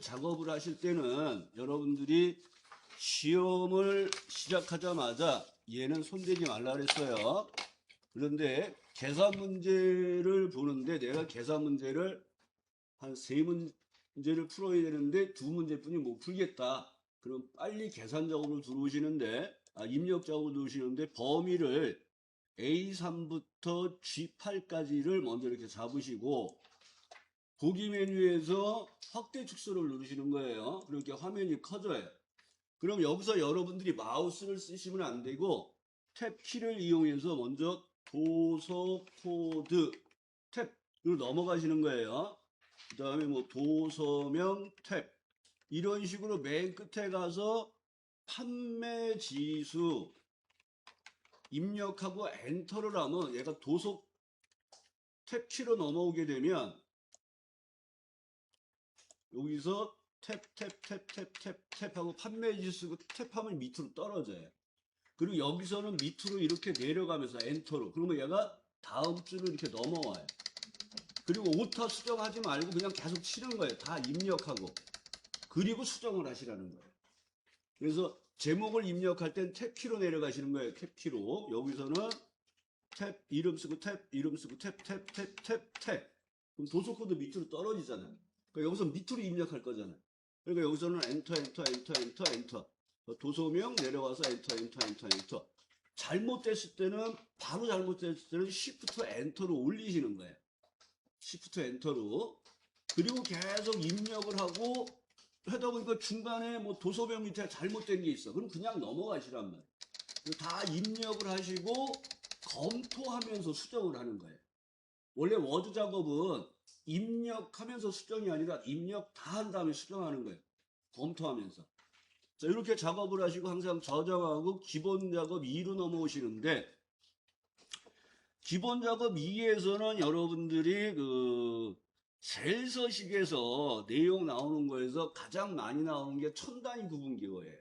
작업을 하실 때는 여러분들이 시험을 시작하자마자 얘는 손대지 말라 그랬어요. 그런데 계산 문제를 보는데 내가 계산 문제를 한 3문제를 풀어야 되는데 2문제뿐이 못 풀겠다. 그럼 빨리 계산 작업으로 들어오시는데, 입력 작업으로 들어오시는데 범위를 A3부터 G8까지를 먼저 이렇게 잡으시고 보기 메뉴에서 확대 축소를 누르시는 거예요. 그렇게 화면이 커져요. 그럼 여기서 여러분들이 마우스를 쓰시면 안 되고 탭 키를 이용해서 먼저 도서 코드 탭으로 넘어가시는 거예요. 그 다음에 뭐 도서명 탭 이런 식으로 맨 끝에 가서 판매 지수 입력하고 엔터를 하면 얘가 도서 탭 키로 넘어오게 되면 여기서 탭 하고 판매 지수 탭하면 밑으로 떨어져요. 그리고 여기서는 밑으로 이렇게 내려가면서 엔터로 그러면 얘가 다음 줄을 이렇게 넘어와요. 그리고 오타 수정하지 말고 그냥 계속 치는 거예요. 다 입력하고 그리고 수정을 하시라는 거예요. 그래서 제목을 입력할 땐 탭키로 내려가시는 거예요. 탭키로 여기서는 탭 이름 쓰고 탭 이름 쓰고 탭 그럼 도서 코드 밑으로 떨어지잖아요. 그러니까 여기서 밑으로 입력할 거잖아요. 그러니까 여기서는 엔터 도서명 내려와서 엔터 잘못됐을 때는 바로 잘못됐을 때는 Shift 엔터로 올리시는 거예요. Shift 엔터로 그리고 계속 입력을 하고 하다 보니까 중간에 뭐 도서명 밑에 잘못된 게 있어. 그럼 그냥 넘어가시란 말이에요. 다 입력을 하시고 검토하면서 수정을 하는 거예요. 원래 워드 작업은 입력하면서 수정이 아니라 입력 다 한 다음에 수정하는 거예요. 검토하면서. 자, 이렇게 작업을 하시고 항상 저장하고 기본 작업 2로 넘어오시는데 기본 작업 2에서는 여러분들이 그 셀서식에서 내용 나오는 거에서 가장 많이 나오는 게 천단위 구분기호예요.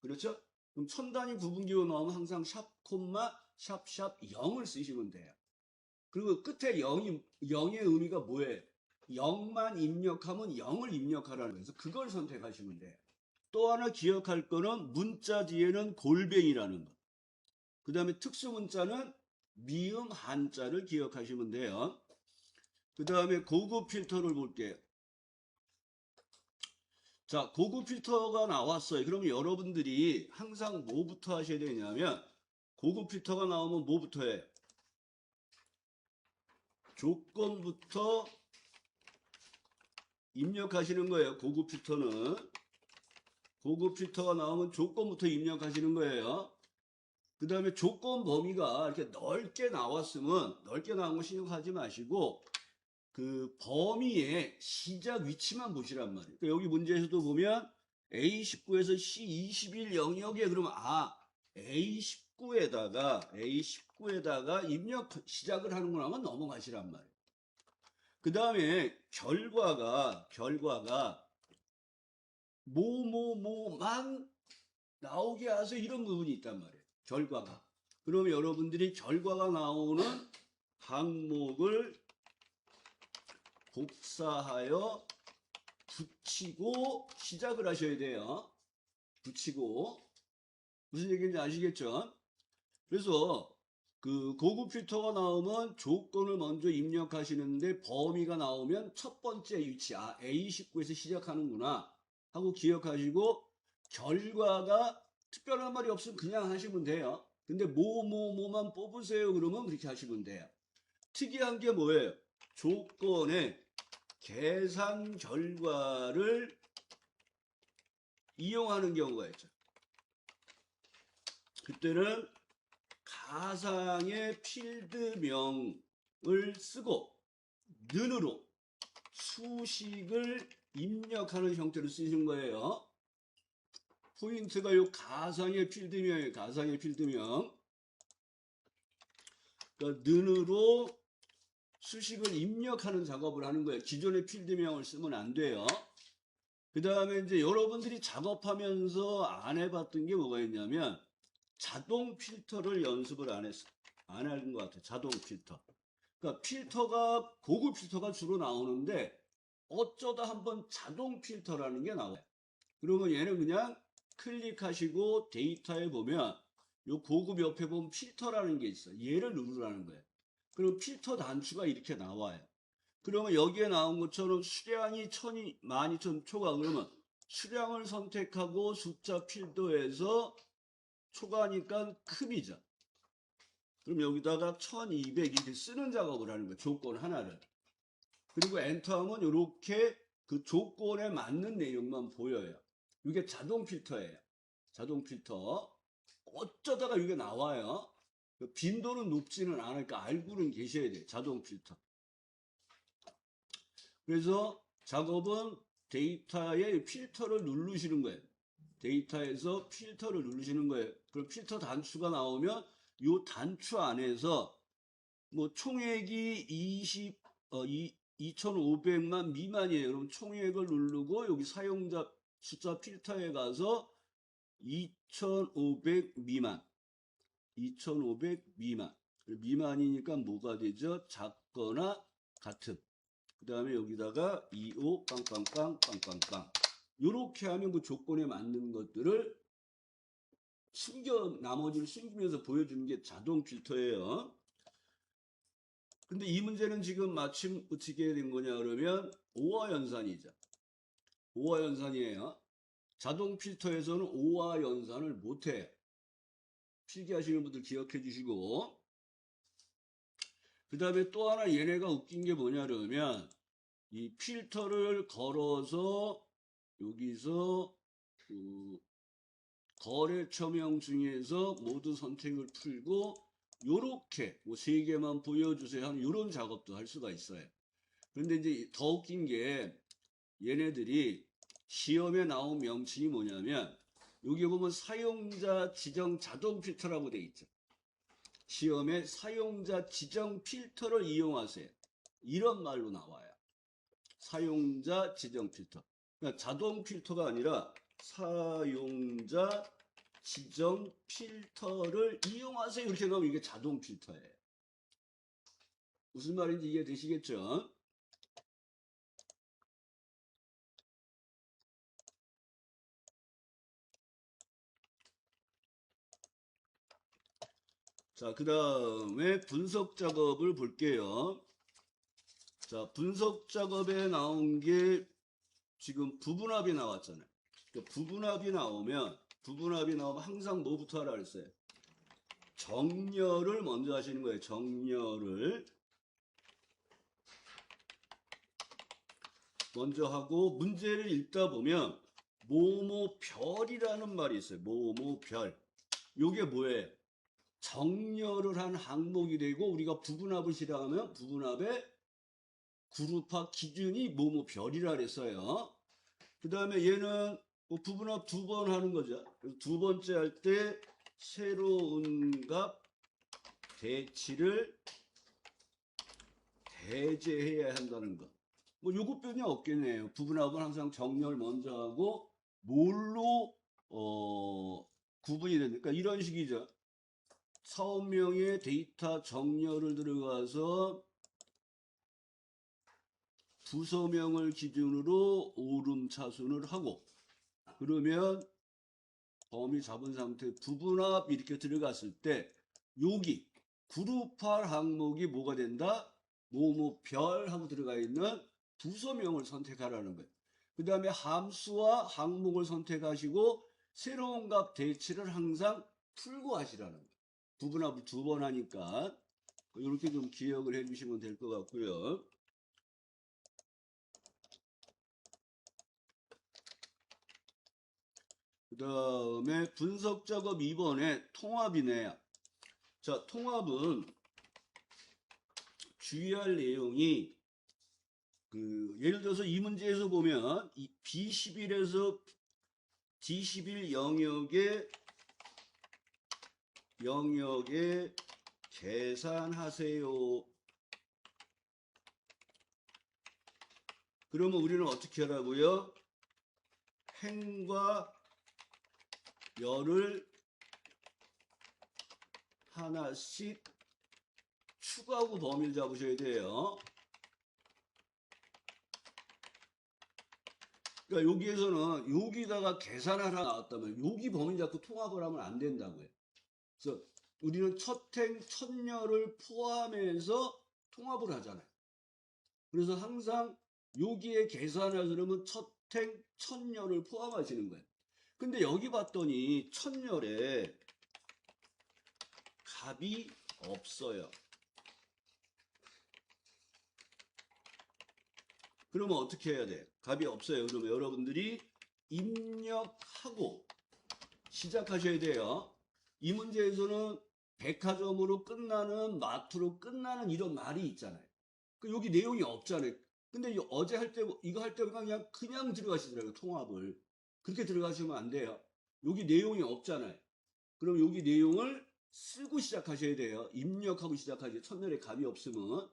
그렇죠? 그럼 천단위 구분기호 나오면 항상 샵, 콤마, 샵 0을 쓰시면 돼요. 그리고 끝에 0의 의미가 뭐예요? 0만 입력하면 0을 입력하라는 거예요. 그래서 그걸 선택하시면 돼요. 또 하나 기억할 거는 문자 뒤에는 골뱅이라는 거. 그 다음에 특수 문자는 미음 한자를 기억하시면 돼요. 그 다음에 고급 필터를 볼게요. 자, 고급 필터가 나왔어요. 그러면 여러분들이 항상 뭐부터 하셔야 되냐면 고급 필터가 나오면 뭐부터 해요? 조건부터 입력하시는 거예요. 고급 필터는. 고급 필터가 나오면 조건부터 입력하시는 거예요. 그 다음에 조건 범위가 이렇게 넓게 나왔으면 넓게 나온 거 신경하지 마시고 그 범위의 시작 위치만 보시란 말이에요. 그러니까 여기 문제에서도 보면 A19에서 C21 영역에 그러면 A19에다가 입력 시작을 하는구나 하면 넘어가시란 말이에요. 그 다음에 결과가 뭐만 나오게 해서 이런 부분이 있단 말이에요. 결과가. 그러면 여러분들이 결과가 나오는 항목을 복사하여 붙이고 시작을 하셔야 돼요. 붙이고. 무슨 얘기인지 아시겠죠? 그래서 그 고급 필터가 나오면 조건을 먼저 입력하시는데 범위가 나오면 첫 번째 위치, A19에서 시작하는구나 하고 기억하시고 결과가 특별한 말이 없으면 그냥 하시면 돼요. 근데 뭐만 뽑으세요 그러면 그렇게 하시면 돼요. 특이한 게 뭐예요? 조건에 계산 결과를 이용하는 경우가 있죠. 그때는 가상의 필드명을 쓰고 는으로 수식을 입력하는 형태로 쓰시는 거예요. 포인트가 요 가상의 필드명이에요. 가상의 필드명. 그러니까 는으로 수식을 입력하는 작업을 하는 거예요. 기존의 필드명을 쓰면 안 돼요. 그 다음에 이제 여러분들이 작업하면서 안 해봤던 게 뭐가 있냐면 자동 필터를 연습을 안 한 것 같아요. 자동 필터. 그러니까 필터가 고급 필터가 주로 나오는데 어쩌다 한번 자동 필터라는 게 나와요. 그러면 얘는 그냥 클릭하시고 데이터에 보면 요 고급 옆에 보면 필터라는 게 있어. 얘를 누르라는 거예요. 그럼 필터 단추가 이렇게 나와요. 그러면 여기에 나온 것처럼 수량이 1000이 12,000 초과 그러면 수량을 선택하고 숫자 필터에서 초과니까 큼이죠. 그럼 여기다가 1200 이렇게 쓰는 작업을 하는 거예요. 조건 하나를. 그리고 엔터하면 이렇게 그 조건에 맞는 내용만 보여요. 이게 자동 필터예요. 자동 필터. 어쩌다가 이게 나와요. 빈도는 높지는 않으니까 알고는 계셔야 돼요. 자동 필터. 그래서 작업은 데이터에 필터를 누르시는 거예요. 데이터에서 필터를 누르시는 거예요. 그럼 필터 단추가 나오면 이 단추 안에서 뭐 총액이 2,500만 미만이에요. 그럼 총액을 누르고 여기 사용자 숫자 필터에 가서 2,500 미만, 2,500 미만. 미만이니까 뭐가 되죠? 작거나 같은. 그 다음에 여기다가 25 빵빵빵 빵빵빵. 요렇게 하면 그 조건에 맞는 것들을 나머지를 숨기면서 보여주는 게 자동 필터예요. 근데 이 문제는 지금 마침 어떻게 된 거냐 그러면 오화 연산이죠. 오화 연산이에요. 자동 필터에서는 오화 연산을 못해. 필기하시는 분들 기억해 주시고. 그 다음에 또 하나 얘네가 웃긴 게 뭐냐 그러면 이 필터를 걸어서 여기서 거래처명 중에서 모두 선택을 풀고 요렇게 뭐 3개만 보여주세요 하는 요런 작업도 할 수가 있어요. 그런데 이제 더 웃긴 게 얘네들이 시험에 나온 명칭이 뭐냐면 여기 보면 사용자 지정 자동 필터라고 돼 있죠. 시험에 사용자 지정 필터를 이용하세요. 이런 말로 나와요. 사용자 지정 필터. 그러니까 자동 필터가 아니라 사용자 지정 필터를 이용하세요. 이렇게 나오면 이게 자동 필터예요. 무슨 말인지 이해되시겠죠? 자, 그 다음에 분석 작업을 볼게요. 자, 분석 작업에 나온 게 지금 부분합이 나왔잖아요. 그러니까 부분합이 나오면 항상 뭐부터 하라 그랬어요? 정렬을 먼저 하시는 거예요. 정렬을 먼저 하고 문제를 읽다 보면 모모별이라는 말이 있어요. 모모별. 요게 뭐예요? 정렬을 한 항목이 되고 우리가 부분합을 실행하면 부분합의 그룹화 기준이 뭐뭐별이라 그랬어요. 그 다음에 얘는 뭐 부분합 2번 하는 거죠. 두 번째 할 때 새로운 값 대치를 배제해야 한다는 거. 뭐 요것뿐이 없겠네요. 부분합은 항상 정렬 먼저 하고 뭘로 구분이 됩니까? 이런 식이죠. 사업명의 데이터 정렬을 들어가서 부서명을 기준으로 오름차순을 하고 그러면 범위 잡은 상태 부분합 이렇게 들어갔을 때 여기 그룹할 항목이 뭐가 된다? 뭐뭐별 하고 들어가 있는 부서명을 선택하라는 거예요. 그 다음에 함수와 항목을 선택하시고 새로운 값 대치를 항상 풀고 하시라는 거예요. 부분합을 2번 하니까 이렇게 좀 기억을 해주시면 될 것 같고요. 그 다음에 분석 작업 2번에 통합이네요. 자, 통합은 주의할 내용이 예를 들어서 이 문제에서 보면 이 B11에서 D11 영역에 계산하세요. 그러면 우리는 어떻게 하라고요? 행과 열을 하나씩 추가하고 범위를 잡으셔야 돼요. 그러니까 여기에서는 여기다가 계산하라 나왔다면 여기 범위 잡고 통합을 하면 안 된다고요. 그래서 우리는 첫행 첫녀를 포함해서 통합을 하잖아요. 그래서 항상 여기에 계산하시려면 첫행 첫녀를 포함하시는 거예요. 근데 여기 봤더니 첫녀에 값이 없어요. 그러면 어떻게 해야 돼? 값이 없어요. 그러면 여러분들이 입력하고 시작하셔야 돼요. 이 문제에서는 백화점으로 끝나는, 마트로 끝나는 이런 말이 있잖아요. 여기 내용이 없잖아요. 근데 어제 할 때, 이거 할 때 그냥 들어가시더라고요. 통합을. 그렇게 들어가시면 안 돼요. 여기 내용이 없잖아요. 그럼 여기 내용을 쓰고 시작하셔야 돼요. 입력하고 시작하셔야 첫날에 값이 없으면.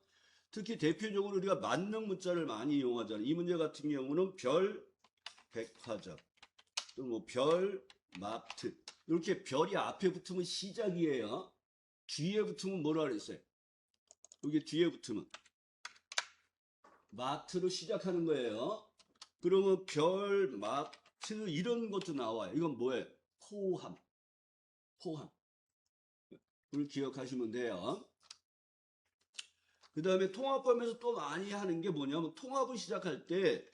특히 대표적으로 우리가 만능 문자를 많이 이용하잖아요. 이 문제 같은 경우는 별 백화점, 또 뭐 별 마트. 이렇게 별이 앞에 붙으면 시작이에요. 뒤에 붙으면 뭐라 그랬어요? 여기 뒤에 붙으면 마트로 시작하는 거예요. 그러면 별, 마트 이런 것도 나와요. 이건 뭐예요? 포함. 포함. 그걸 기억하시면 돼요. 그 다음에 통합하면서 또 많이 하는 게 뭐냐면 통합을 시작할 때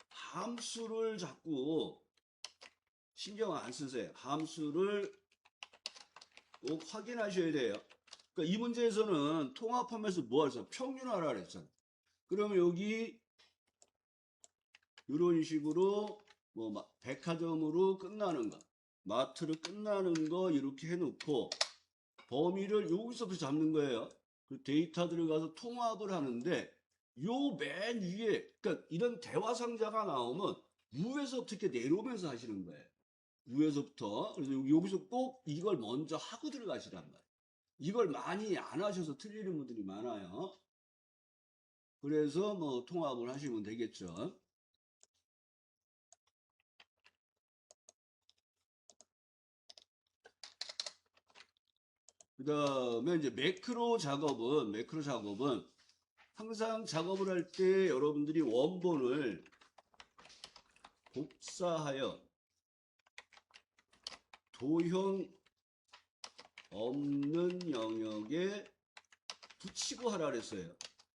함수를 자꾸 신경 안 쓰세요. 함수를 꼭 확인하셔야 돼요. 그러니까 이 문제에서는 통합하면서 뭐 하세요? 평균하라 그랬잖아요. 그러면 여기 이런 식으로 뭐 백화점으로 끝나는 거, 마트로 끝나는 거 이렇게 해놓고 범위를 여기서부터 잡는 거예요. 그 데이터 들어가서 통합을 하는데 요 맨 위에 그러니까 이런 대화 상자가 나오면 위에서 어떻게 내려오면서 하시는 거예요. 위에서부터. 그래서 여기서 꼭 이걸 먼저 하고 들어가시란 말이에요. 이걸 많이 안 하셔서 틀리는 분들이 많아요. 그래서 뭐 통합을 하시면 되겠죠. 그 다음에 이제 매크로 작업은 항상 작업을 할 때 여러분들이 원본을 복사하여 도형 없는 영역에 붙이고 하라 그랬어요.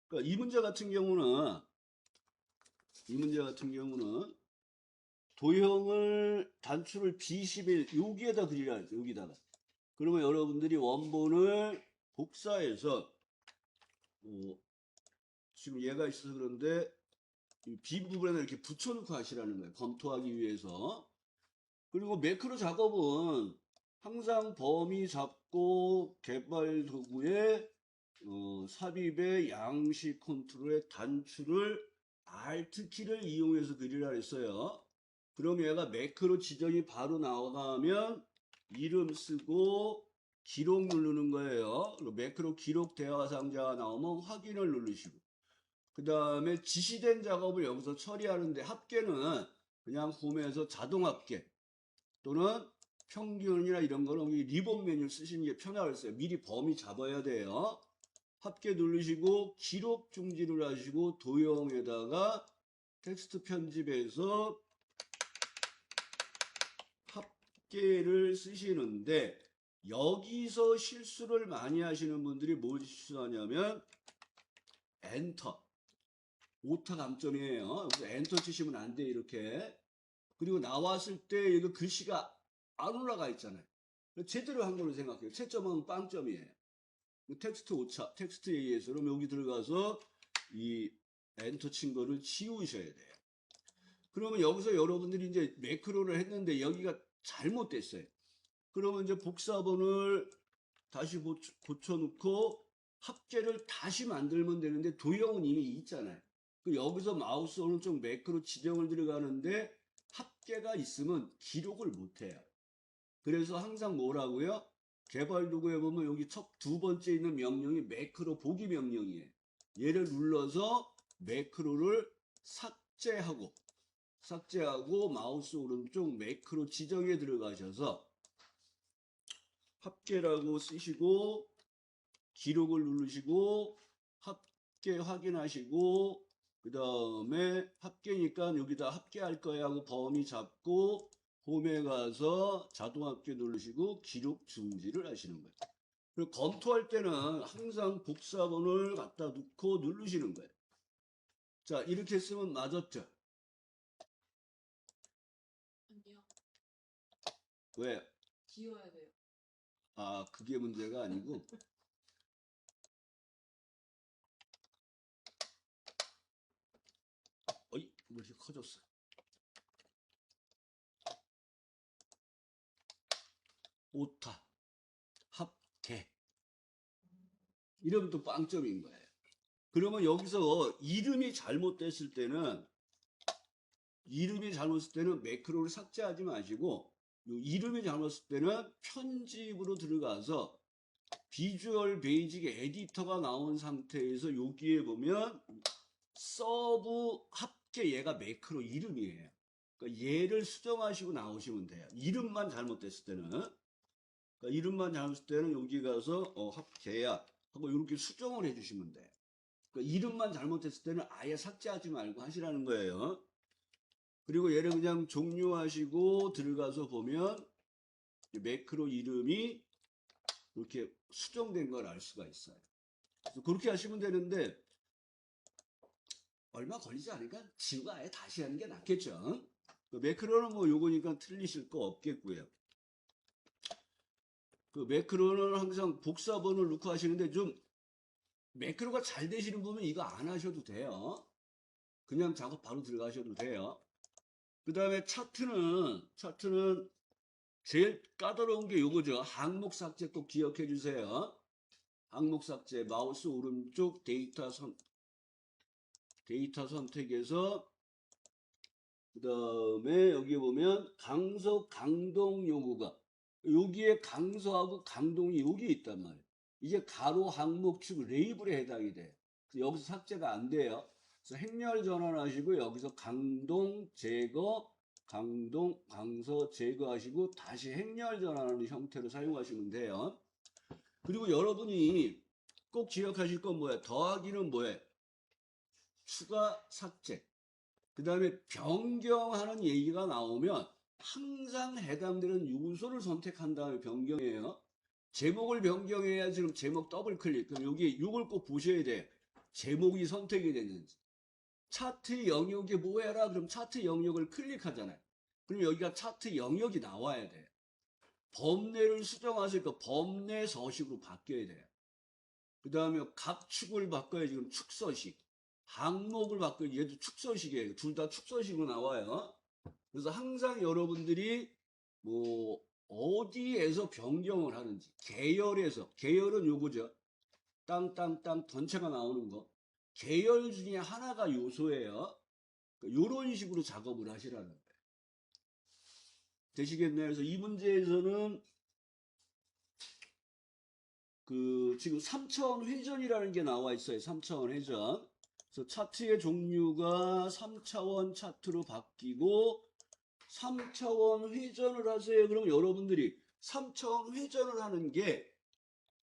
그러니까 이 문제 같은 경우는 도형을 단추를 B11 여기에다 그리라 했어요. 여기다가. 그러면 여러분들이 원본을 복사해서 지금 얘가 있어서 그런데 이 B 부분에다 이렇게 붙여놓고 하시라는 거예요. 검토하기 위해서. 그리고 매크로 작업은 항상 범위 잡고 개발 도구에 삽입의 양식 컨트롤의 단추를 Alt키를 이용해서 그리라 했어요. 그럼 얘가 매크로 지정이 바로 나가면 이름 쓰고 기록 누르는 거예요. 매크로 기록 대화 상자가 나오면 확인을 누르시고 그 다음에 지시된 작업을 여기서 처리하는데 합계는 그냥 홈에서 자동 합계 또는 평균이나 이런 거는 리본 메뉴 쓰시는 게 편하겠어요. 미리 범위 잡아야 돼요. 합계 누르시고 기록 중지를 하시고 도형에다가 텍스트 편집해서 합계를 쓰시는데 여기서 실수를 많이 하시는 분들이 뭘 실수하냐면 엔터 오타 감점이에요. 그래서 엔터 치시면 안 돼 이렇게. 그리고 나왔을 때 이거 글씨가 안 올라가 있잖아요. 제대로 한 걸로 생각해요. 채점은 빵점이에요. 텍스트 오차, 텍스트 AS. 그럼 여기 들어가서 이 엔터 친 거를 지우셔야 돼요. 그러면 여기서 여러분들이 이제 매크로를 했는데 여기가 잘못됐어요. 그러면 이제 복사본을 다시 고쳐놓고 합계를 다시 만들면 되는데 도형은 이미 있잖아요. 여기서 마우스 오른쪽 매크로 지정을 들어가는데 합계가 있으면 기록을 못해요. 그래서 항상 뭐라고요? 개발 도구에 보면 여기 첫 두 번째 있는 명령이 매크로 보기 명령이에요. 얘를 눌러서 매크로를 삭제하고 마우스 오른쪽 매크로 지정에 들어가셔서 합계라고 쓰시고 기록을 누르시고 합계 확인하시고 그 다음에 합계니까 여기다 합계할 거야 하고 범위 잡고 홈에 가서 자동 합계 누르시고 기록 중지를 하시는 거예요. 그리고 검토할 때는 항상 복사본을 갖다 놓고 누르시는 거예요. 자, 이렇게 쓰면 맞았죠? 아니요. 왜? 지워야 돼요. 아, 그게 문제가 아니고 어이, 왜 이렇게 커졌어? 오타, 합계 이러면 또 빵점인 거예요. 그러면 여기서 이름이 잘못됐을 때는 매크로를 삭제하지 마시고 이름이 잘못됐을 때는 편집으로 들어가서 비주얼 베이직 에디터가 나온 상태에서 여기에 보면 서브 합계 얘가 매크로 이름이에요. 그러니까 얘를 수정하시고 나오시면 돼요. 이름만 잘못됐을 때는. 그러니까 이름만 잘못됐을 때는 여기 가서 합계야 하고 이렇게 수정을 해주시면 돼요. 그러니까 이름만 잘못됐을 때는 아예 삭제하지 말고 하시라는 거예요. 그리고 얘를 그냥 종료하시고 들어가서 보면 매크로 이름이 이렇게 수정된 걸 알 수가 있어요. 그래서 그렇게 하시면 되는데 얼마 걸리지 않으니까 지우고 아예 다시 하는 게 낫겠죠. 매크로는 뭐 요거니까 틀리실 거 없겠고요. 그 매크로는 항상 복사본을 넣고 하시는데 좀 매크로가 잘 되시는 분은 이거 안 하셔도 돼요. 그냥 작업 바로 들어가셔도 돼요. 그 다음에 차트는 제일 까다로운 게 요거죠. 항목 삭제 꼭 기억해 주세요. 항목 삭제 마우스 오른쪽 데이터 선택에서 그 다음에 여기 보면 강서 강동 요구가 여기에 강서하고 강동이 여기 있단 말이에요. 이게 가로 항목축 레이블에 해당이 돼요. 그래서 여기서 삭제가 안 돼요. 그래서 행렬 전환하시고 여기서 강동 제거 강동 강서 제거하시고 다시 행렬 전환하는 형태로 사용하시면 돼요. 그리고 여러분이 꼭 기억하실 건 뭐예요? 더하기는 뭐예요? 추가 삭제. 그 다음에 변경하는 얘기가 나오면 항상 해당되는 요소를 선택한 다음에 변경해요. 제목을 변경해야 지금 제목 더블 클릭. 그럼 여기 이걸 꼭 보셔야 돼. 제목이 선택이 됐는지. 차트 영역이 뭐해라? 그럼 차트 영역을 클릭하잖아요. 그럼 여기가 차트 영역이 나와야 돼. 범례를 수정하실 거 범례 서식으로 바뀌어야 돼요. 그 다음에 각 축을 바꿔야 지금 축서식. 항목을 바꿔야 얘도 축서식이에요. 둘 다 축서식으로 나와요. 그래서 항상 여러분들이 뭐 어디에서 변경을 하는지 계열은 요거죠. 땅땅땅 전체가 나오는 거. 계열 중에 하나가 요소예요. 요런 식으로 작업을 하시라는 거예요. 되시겠나요? 그래서 이 문제에서는 그 지금 3차원 회전이라는 게 나와 있어요. 3차원 회전. 그래서 차트의 종류가 3차원 차트로 바뀌고 3차원 회전을 하세요. 그럼 여러분들이 3차원 회전을 하는 게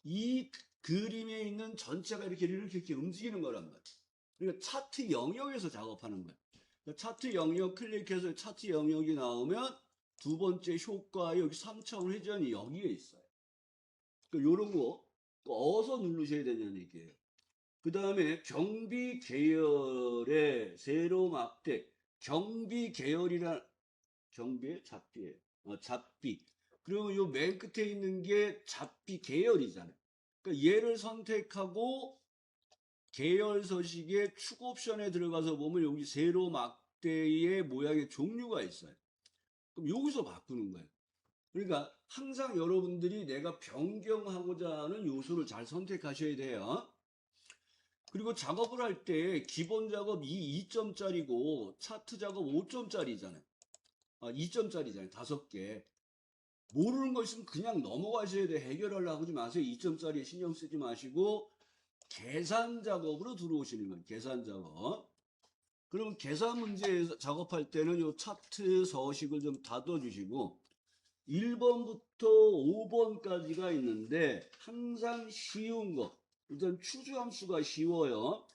이 그림에 있는 전체가 이렇게 움직이는 거란 말이에요. 그러니까 차트 영역에서 작업하는 거예요. 그러니까 차트 영역 클릭해서 차트 영역이 나오면 두 번째 효과 여기 3차원 회전이 여기에 있어요. 그러니까 이런 거 어디서 누르셔야 되냐는 얘기예요. 그 다음에 경비 계열의 세로 막대 경비 계열이란 경비의 잡비예요. 잡비. 그리고 요 맨 끝에 있는 게 잡비 계열이잖아요. 그러니까 얘를 선택하고 계열 서식의 축 옵션에 들어가서 보면 여기 세로 막대의 모양의 종류가 있어요. 그럼 여기서 바꾸는 거예요. 그러니까 항상 여러분들이 내가 변경하고자 하는 요소를 잘 선택하셔야 돼요. 그리고 작업을 할 때 기본 작업이 2점짜리고 차트 작업 5점짜리잖아요. 2점짜리잖아요. 5개. 모르는 거 있으면 그냥 넘어가셔야 돼. 해결하려고 하지 마세요. 2점짜리 신경 쓰지 마시고 계산 작업으로 들어오시는 거예요. 계산 작업. 그러면 계산 문제 작업할 때는 이 차트 서식을 좀 닫아주시고 1번부터 5번까지가 있는데 항상 쉬운 거. 일단 추주함수가 쉬워요.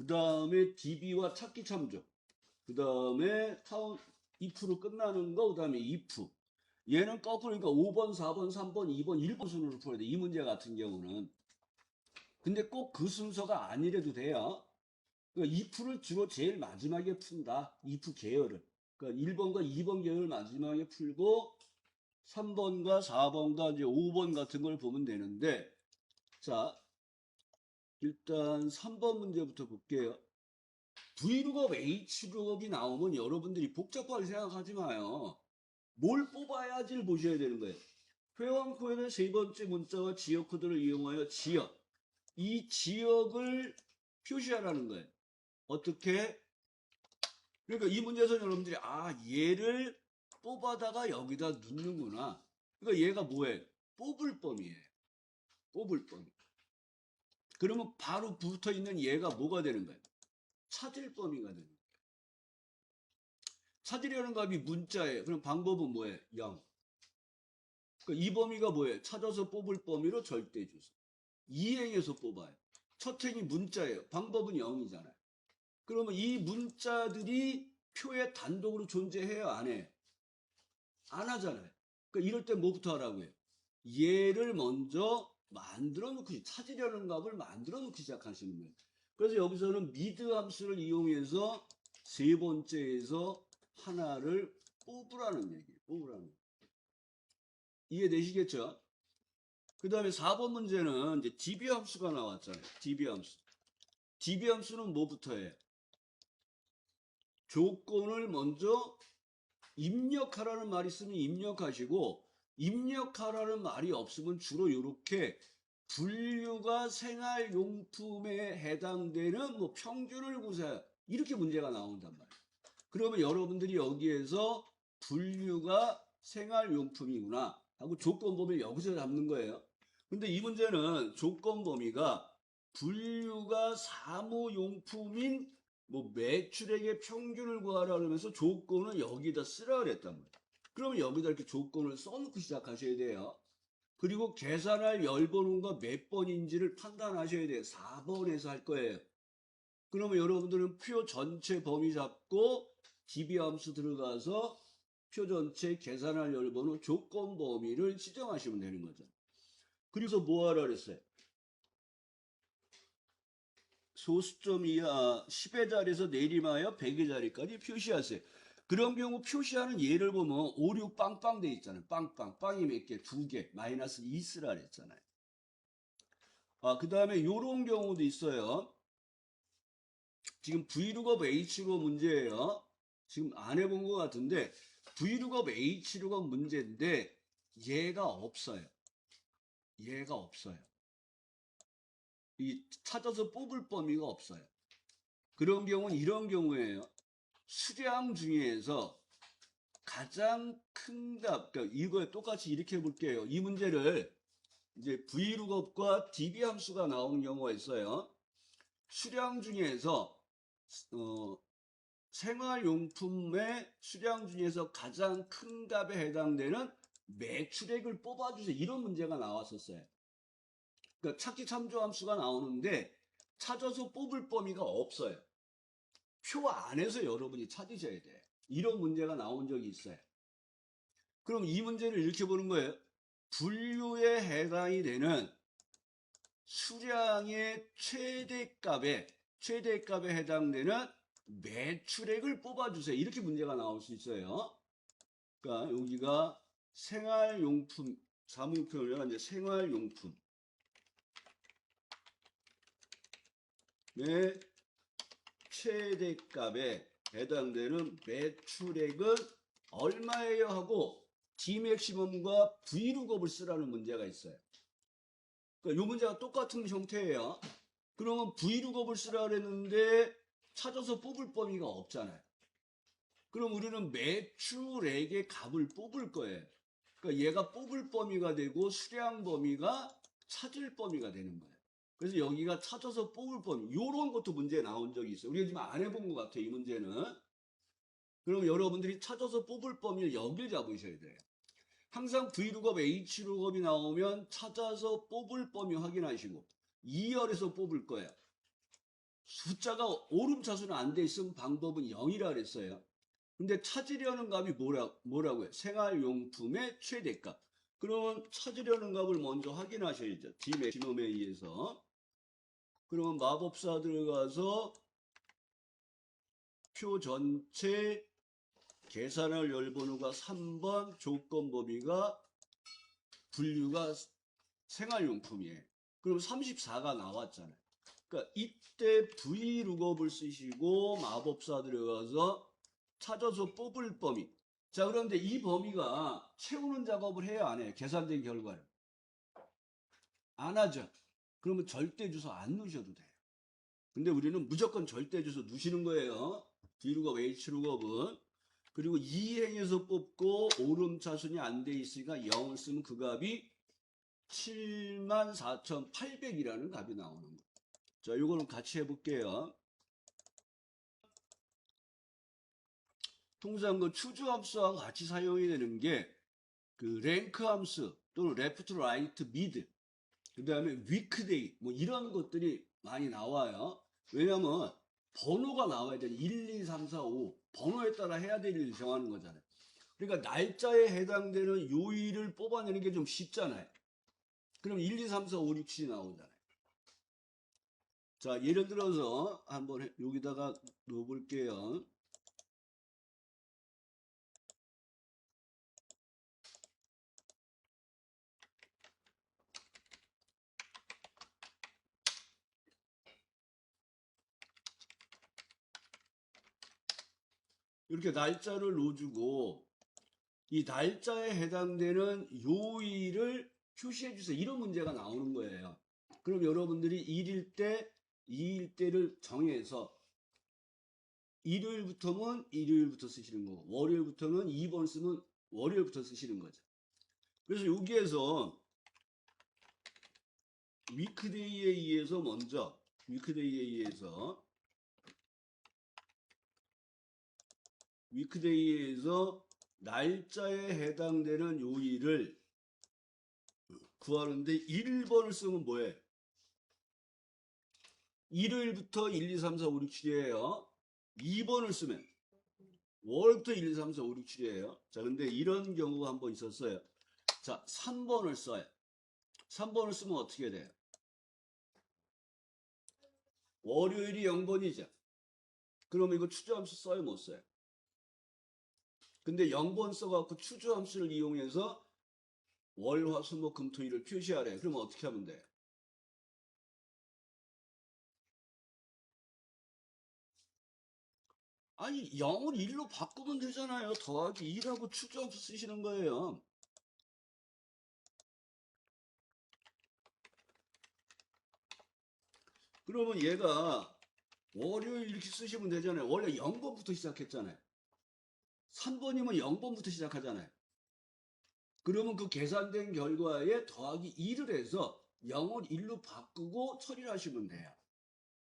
그 다음에 DB와 찾기 참조. 그 다음에 if로 끝나는 거, 그 다음에 if. 얘는 거꾸로, 그러니까 5번, 4번, 3번, 2번, 1번 순으로 풀어야 돼. 이 문제 같은 경우는. 근데 꼭 그 순서가 아니래도 돼요. 그러니까 if를 주로 제일 마지막에 푼다. if 계열을. 그러니까 1번과 2번 계열 마지막에 풀고 3번과 4번과 이제 5번 같은 걸 보면 되는데, 자, 일단 3번 문제부터 볼게요. V룩업, H룩업이 나오면 여러분들이 복잡하게 생각하지 마요. 뭘 뽑아야지를 보셔야 되는 거예요. 회원 코드의 세 번째 문자와 지역 코드를 이용하여 지역. 이 지역을 표시하라는 거예요. 어떻게? 그러니까 이 문제에서 여러분들이 얘를 뽑아다가 여기다 넣는구나. 그러니까 얘가 뭐예요? 뽑을 범위예요. 뽑을 범위. 그러면 바로 붙어 있는 얘가 뭐가 되는 거예요? 찾을 범위가 되는 거예요. 찾으려는 값이 문자예요. 그럼 방법은 뭐예요? 0. 그러니까 이 범위가 뭐예요? 찾아서 뽑을 범위로 절대주소. 이행해서 뽑아요. 첫 행이 문자예요. 방법은 0이잖아요. 그러면 이 문자들이 표에 단독으로 존재해요? 안 해요? 안 하잖아요. 그러니까 이럴 때 뭐부터 하라고 해요? 얘를 먼저 만들어 놓고, 찾으려는 값을 만들어 놓기 시작하시는 거예요. 그래서 여기서는 미드 함수를 이용해서 세 번째에서 하나를 뽑으라는 얘기예요. 뽑으라는 얘기. 이해되시겠죠? 그 다음에 4번 문제는 이제 DB 함수가 나왔잖아요. DB 함수. DB 함수는 뭐부터 해요? 조건을 먼저 입력하라는 말이 있으면 입력하시고, 입력하라는 말이 없으면 주로 이렇게 분류가 생활용품에 해당되는 뭐 평균을 구사해. 이렇게 문제가 나온단 말이에요. 그러면 여러분들이 여기에서 분류가 생활용품이구나 하고 조건 범위를 여기서 잡는 거예요. 근데 이 문제는 조건 범위가 분류가 사무용품인 뭐 매출액의 평균을 구하라 그러면서 조건을 여기다 쓰라 그랬단 말이에요. 그러면 여기다 이렇게 조건을 써놓고 시작하셔야 돼요. 그리고 계산할 열번호가 몇 번인지를 판단하셔야 돼요. 4번에서 할 거예요. 그러면 여러분들은 표 전체 범위 잡고 DB 함수 들어가서 표 전체 계산할 열번호 조건 범위를 지정하시면 되는 거죠. 그래서 뭐 하라 그랬어요? 소수점 이하 10의 자리에서 내림하여 100의 자리까지 표시하세요. 그런 경우 표시하는 예를 보면 5, 6 빵빵 돼 있잖아요. 빵빵. 빵이 몇 개? 2개. 마이너스 2 쓰라 그랬잖아요. 그 다음에 요런 경우도 있어요. 지금 V룩업 H룩업 문제예요. 지금 안 해본 것 같은데 V룩업 H룩업 문제인데 얘가 없어요. 얘가 없어요. 이 찾아서 뽑을 범위가 없어요. 그런 경우는 이런 경우에요. 수량 중에서 가장 큰 값, 그러니까 이거에 똑같이 이렇게 해볼게요. 이 문제를 이제 V룩업과 DB 함수가 나오는 경우가 있어요. 수량 중에서 생활용품의 수량 중에서 가장 큰 값에 해당되는 매출액을 뽑아주세요. 이런 문제가 나왔었어요. 그러니까 찾기 참조 함수가 나오는데 찾아서 뽑을 범위가 없어요. 표 안에서 여러분이 찾으셔야 돼요. 이런 문제가 나온 적이 있어요. 그럼 이 문제를 이렇게 보는 거예요. 분류에 해당이 되는 수량의 최대값에 해당되는 매출액을 뽑아주세요. 이렇게 문제가 나올 수 있어요. 그러니까 여기가 생활용품, 사무용품을 이제 생활용품의 최대값에 해당되는 매출액은 얼마예요 하고 D맥시멈과 V룩업을 쓰라는 문제가 있어요. 그러니까 이 문제가 똑같은 형태예요. 그러면 V룩업을 쓰라 그랬는데 찾아서 뽑을 범위가 없잖아요. 그럼 우리는 매출액의 값을 뽑을 거예요. 그러니까 얘가 뽑을 범위가 되고 수량 범위가 찾을 범위가 되는 거예요. 그래서 여기가 찾아서 뽑을 범위, 이런 것도 문제에 나온 적이 있어요. 우리가 지금 안 해본 것 같아요, 이 문제는. 그럼 여러분들이 찾아서 뽑을 범위를 여길 잡으셔야 돼요. 항상 V룩업, H룩업이 나오면 찾아서 뽑을 범위 확인하시고 2열에서 뽑을 거예요. 숫자가 오름차순 안 돼 있으면 방법은 0이라 그랬어요. 근데 찾으려는 값이 뭐라고요? 생활용품의 최대값. 그러면 찾으려는 값을 먼저 확인하셔야죠. 디맥시멈에 의해서. 그러면 마법사 들어가서 표 전체 계산할 열번호가 3번, 조건 범위가 분류가 생활용품이에요. 그럼 34가 나왔잖아요. 그러니까 이때 vlookup을 쓰시고 마법사 들어가서 찾아서 뽑을 범위. 자, 그런데 이 범위가 채우는 작업을 해야 안 해요? 계산된 결과를. 안 하죠. 그러면 절대 주소 안 넣으셔도 돼요. 근데 우리는 무조건 절대 주소 넣으시는 거예요. vlookup, hlookup은. 그리고 이행에서 뽑고 오름차순이 안 돼 있으니까 0을 쓰면 그 값이 74,800이라는 값이 나오는 거예요. 자, 요거는 같이 해볼게요. 통상 그 추주 함수와 같이 사용이 되는 게 그 랭크 함수 또는 레프트, 라이트, 미드, 그 다음에 위크데이 뭐 이런 것들이 많이 나와요. 왜냐면 번호가 나와야 돼. 1, 2, 3, 4, 5 번호에 따라 해야 될 일을 정하는 거잖아요. 그러니까 날짜에 해당되는 요일을 뽑아내는 게 좀 쉽잖아요. 그럼 1, 2, 3, 4, 5, 6, 7이 나오잖아요. 자, 예를 들어서 한번 여기다가 넣어볼게요. 이렇게 날짜를 넣어주고 이 날짜에 해당되는 요일을 표시해 주세요. 이런 문제가 나오는 거예요. 그럼 여러분들이 1일 때, 2일 때를 정해서 일요일부터는 일요일부터 쓰시는 거고 월요일부터는 2번 쓰면 월요일부터 쓰시는 거죠. 그래서 여기에서 위크데이에 의해서 먼저 위크데이에 의해서 날짜에 해당되는 요일을 구하는데 1번을 쓰면 뭐예요? 일요일부터 1, 2, 3, 4, 5, 6, 7이에요. 2번을 쓰면 월부터 1, 2, 3, 4, 5, 6, 7이에요. 자, 근데 이런 경우가 한번 있었어요. 자, 3번을 써요. 3번을 쓰면 어떻게 돼요? 월요일이 0번이죠. 그러면 이거 추주함수 써요, 못 써요? 근데 0번 써갖고 추주함수를 이용해서 월, 화, 수, 목, 금, 토, 일을 표시하래. 그러면 어떻게 하면 돼? 아니, 0을 1로 바꾸면 되잖아요. 더하기 2라고 추주함수 쓰시는 거예요. 그러면 얘가 월요일 이렇게 쓰시면 되잖아요. 원래 0번부터 시작했잖아요. 3번이면 0번부터 시작하잖아요. 그러면 그 계산된 결과에 더하기 2를 해서 0을 1로 바꾸고 처리를 하시면 돼요.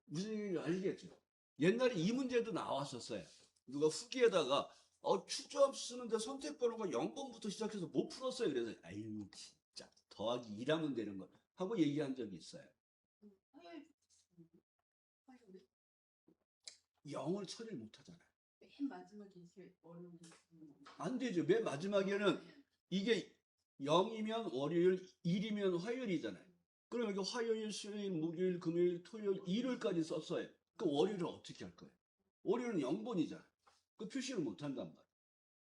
무슨 얘기인지 알겠죠? 옛날에 이 문제도 나왔었어요. 누가 후기에다가 추저함수 쓰는데 선택번호가 0번부터 시작해서 못 풀었어요. 그래서 아유 진짜 더하기 2라면 되는 거 하고 얘기한 적이 있어요. 화요일 0을 처리를 못 하잖아요. 맨 마지막에 이렇게 어려운 게 안 되죠. 맨 마지막에는 이게 0이면 월요일, 1이면 화요일이잖아요. 그럼 여기 화요일, 수요일, 목요일, 금요일, 토요일, 일요일까지 썼어요. 그 월요일은 어떻게 할 거예요? 월요일은 0번이잖아요. 그 표시를 못 한단 말이에요.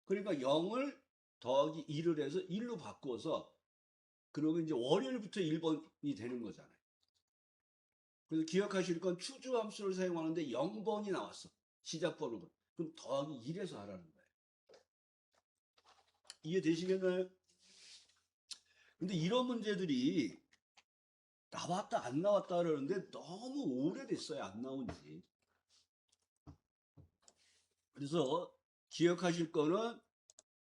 그러니까 0을 더하기 2를 해서 1로 바꿔서 그러면 이제 월요일부터 1번이 되는 거잖아요. 그래서 기억하실 건 추주함수를 사용하는데 0번이 나왔어. 시작 번호가. 그럼 더하기 1에서 하라는 거예요. 이해되시겠나요? 근데 이런 문제들이 나왔다 안 나왔다 그러는데 너무 오래됐어요. 안 나온 지. 그래서 기억하실 거는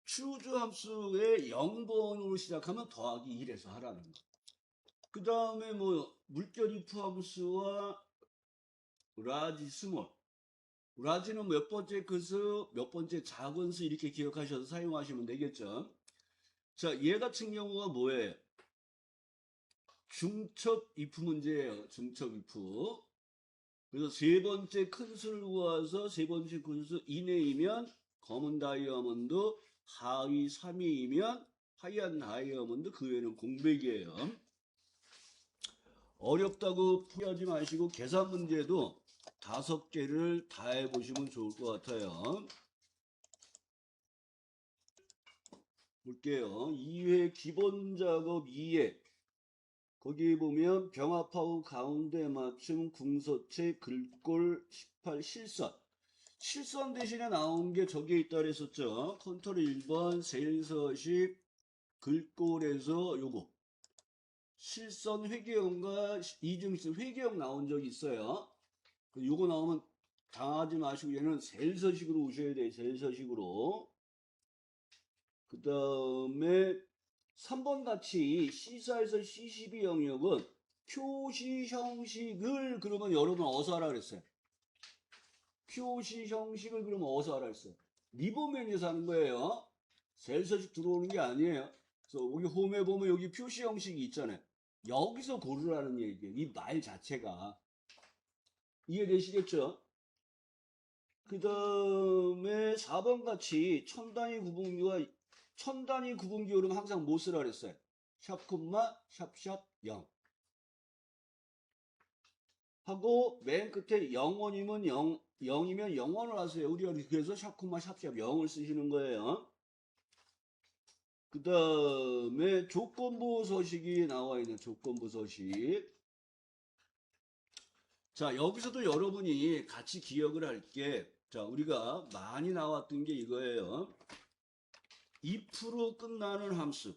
추주함수의 0번으로 시작하면 더하기 1에서 하라는 거. 그 다음에 뭐 물결 if 함수와 라지 스몰. 라지는 몇 번째 그 몇 번째 작은 수 이렇게 기억하셔서 사용하시면 되겠죠. 자, 얘 같은 경우가 뭐예요? 중첩 if 문제예요. 중첩 if. 그래서 세 번째 큰 수를 구해서 세 번째 큰 수 이내이면 검은 다이아몬드, 하위 3위이면 하얀 다이아몬드, 그 외에는 공백이에요. 어렵다고 포기하지 마시고 계산 문제도 5개를 다 해보시면 좋을 것 같아요. 볼게요. 2회 기본 작업 2회. 거기 보면 병합하고 가운데 맞춤 궁서체 글꼴 18 실선. 실선 대신에 나온 게 저기에 있다 그랬었죠. 컨트롤 1번 세일서식 글꼴에서 요거 실선 회계형과 이중실 회계형 나온 적이 있어요. 요거 나오면 당하지 마시고 얘는 세일서식으로 오셔야 돼요. 세일서식으로. 그 다음에 3번 같이 C사에서 C12 영역은 표시 형식을 그러면 여러분 어디서 하라 그랬어요? 표시 형식을 그러면 어디서 하라 그랬어요? 리본 메뉴에서 하는 거예요. 셀서식 들어오는 게 아니에요. 그래서 여기 홈에 보면 여기 표시 형식이 있잖아요. 여기서 고르라는 얘기예요. 이 말 자체가. 이해되시겠죠? 그 다음에 4번 같이 천 단위 구분기 오르면 항상 뭐 쓰라 그랬어요? 샵 콤마 샵샵 0 하고 맨 끝에 0원이면 0이면 0원을 하세요. 우리가 그래서 샵 콤마 샵샵 0을 쓰시는 거예요. 그 다음에 조건부 서식이 나와 있는 조건부 서식. 자, 여기서도 여러분이 같이 기억을 할 게, 자, 우리가 많이 나왔던 게 이거예요. if로 끝나는 함수.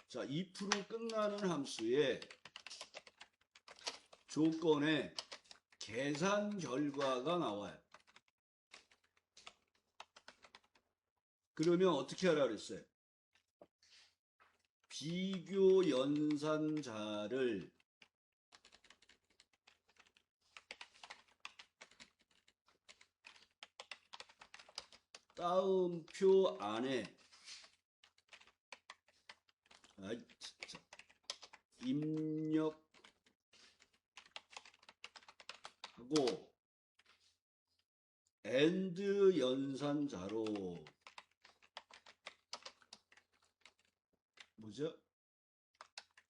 자, if로 끝나는 함수의 조건에 계산 결과가 나와요. 그러면 어떻게 하라 그랬어요? 비교 연산자를 따옴표 안에 입력하고 AND 연산자로 뭐죠?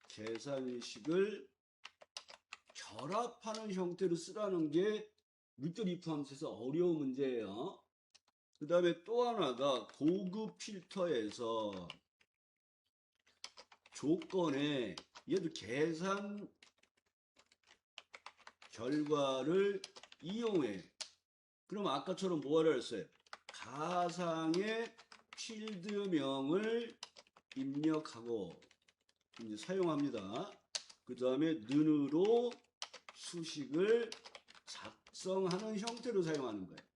계산식을 결합하는 형태로 쓰라는 게 물결 if 함수에서 어려운 문제예요. 그 다음에 또 하나가 고급 필터에서 조건에 얘도 계산 결과를 이용해. 그럼 아까처럼 뭐 하라 했어요? 가상의 필드명을 입력하고 이제 사용합니다. 그 다음에 는으로 수식을 작성하는 형태로 사용하는 거예요.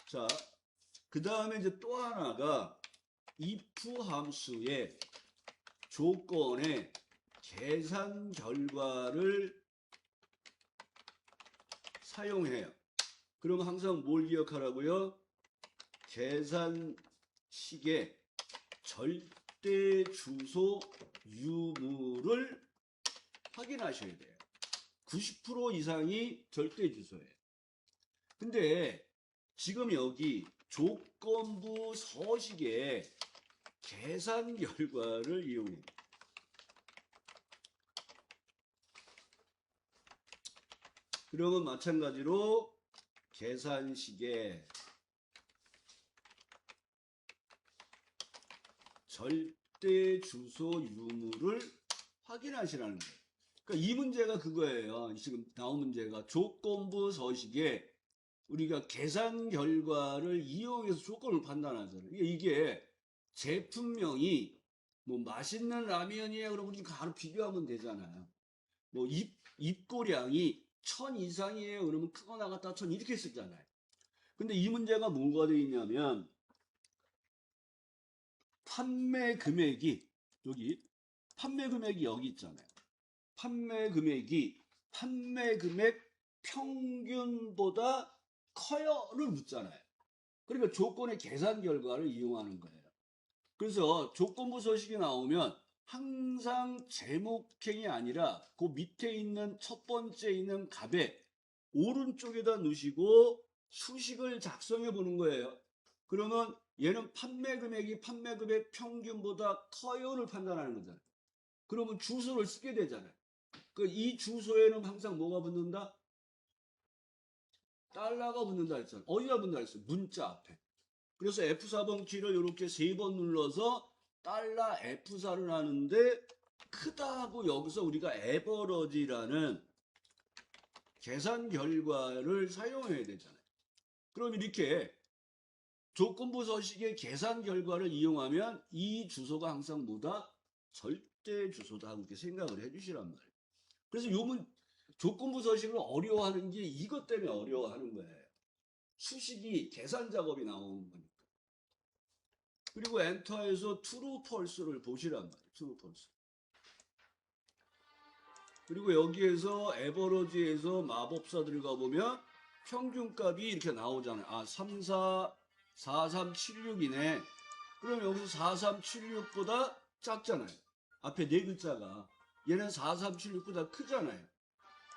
자, 그 다음에 이제 또 하나가 if 함수의 조건에 계산 결과를 사용해요. 그럼 항상 뭘 기억하라고요? 계산식의 절대 주소 유무를 확인하셔야 돼요. 90% 이상이 절대 주소예요. 근데 지금 여기 조건부 서식에 계산 결과를 이용해. 그러면 마찬가지로 계산식에 절대 주소 유무를 확인하시라는 거예요. 그러니까 이 문제가 그거예요. 지금 나온 문제가 조건부 서식에 우리가 계산 결과를 이용해서 조건을 판단하잖아요. 이게 제품명이 뭐 맛있는 라면이에요. 그러면 바로 비교하면 되잖아요. 뭐 입고량이 1000 이상이에요. 그러면 크거 나갔다 1000 이렇게 쓰잖아요. 근데 이 문제가 뭐가 되어 있냐면 판매 금액이 여기 있잖아요. 판매 금액이 판매 금액 평균보다 커요를 묻잖아요. 그러니까 조건의 계산 결과를 이용하는 거예요. 그래서 조건부 서식이 나오면 항상 제목행이 아니라 그 밑에 있는 첫 번째 있는 값에 오른쪽에다 넣으시고 수식을 작성해 보는 거예요. 그러면 얘는 판매 금액이 판매 금액 평균보다 커요를 판단하는 거잖아요. 그러면 주소를 쓰게 되잖아요. 이 주소에는 항상 뭐가 붙는다? 달러가 붙는다 했잖아요. 어디다 붙는다 했어요? 문자 앞에. 그래서 F4번 키를 이렇게 3번 눌러서 달러 F4를 하는데 크다 하고 여기서 우리가 에버러지라는 계산 결과를 사용해야 되잖아요. 그럼 이렇게 조건부 서식의 계산 결과를 이용하면 이 주소가 항상 뭐다? 절대 주소다 하고 이렇게 생각을 해주시란 말이에요. 그래서 요문 조건부 서식을 어려워하는 게 이것 때문에 어려워하는 거예요. 수식이 계산 작업이 나오는 거니까. 그리고 엔터에서 true, false를 보시란 말이에요. true, false. 그리고 여기에서 에버러지에서 마법사 들어가 보면 평균값이 이렇게 나오잖아요. 아, 4376이네. 그럼 여기서 4376보다 작잖아요. 앞에 네 글자가. 얘는 4376보다 크잖아요.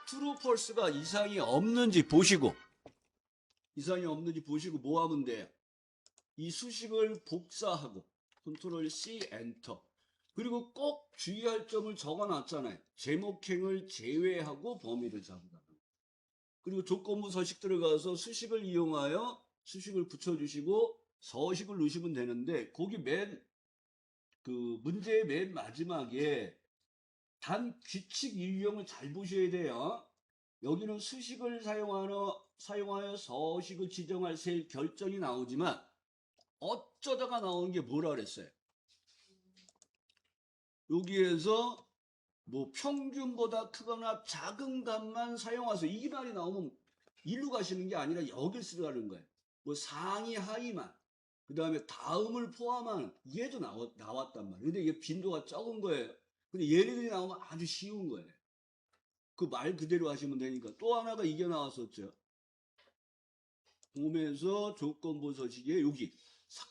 true, false가 이상이 없는지 보시고 뭐 하면 돼요? 이 수식을 복사하고 컨트롤 C 엔터. 그리고 꼭 주의할 점을 적어놨잖아요. 제목행을 제외하고 범위를 잡는다. 그리고 조건부 서식 들어가서 수식을 이용하여 수식을 붙여주시고 서식을 넣으시면 되는데 거기 문제의 맨 마지막에 단 규칙 유형을 잘 보셔야 돼요. 여기는 수식을 사용하여 서식을 지정할 셀 결정이 나오지만 어쩌다가 나오는 게 뭐라 그랬어요? 여기에서 뭐 평균보다 크거나 작은 값만 사용하세요. 이 말이 나오면 일로 가시는 게 아니라 여길 쓰라는 거예요. 뭐 상위 하위만 그 다음에 다음을 포함한 얘도 나왔단 말이에요. 근데 이게 빈도가 적은 거예요. 근데 얘네들이 나오면 아주 쉬운 거예요. 그 말 그대로 하시면 되니까. 또 하나가 이게 나왔었죠. 봄에서 조건부 서식에 여기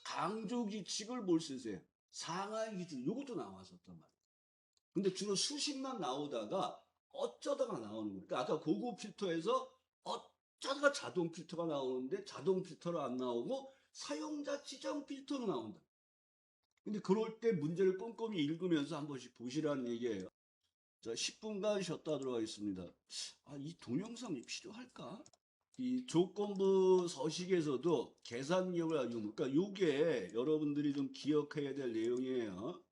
강조 규칙을 뭘 쓰세요? 상하이 기준 이것도 나왔었단 말이에요. 근데 주로 수식만 나오다가 어쩌다가 나오는 거예요. 그러니까 아까 고급 필터에서 어쩌다가 자동 필터가 나오는데 자동 필터로 안 나오고 사용자 지정 필터로 나온다. 근데 그럴 때 문제를 꼼꼼히 읽으면서 한 번씩 보시라는 얘기예요. 자, 10분간 쉬었다 하도록 하겠습니다. 아, 이 동영상이 필요할까? 이 조건부 서식에서도 계산력을 아주, 그러니까 요게 여러분들이 좀 기억해야 될 내용이에요.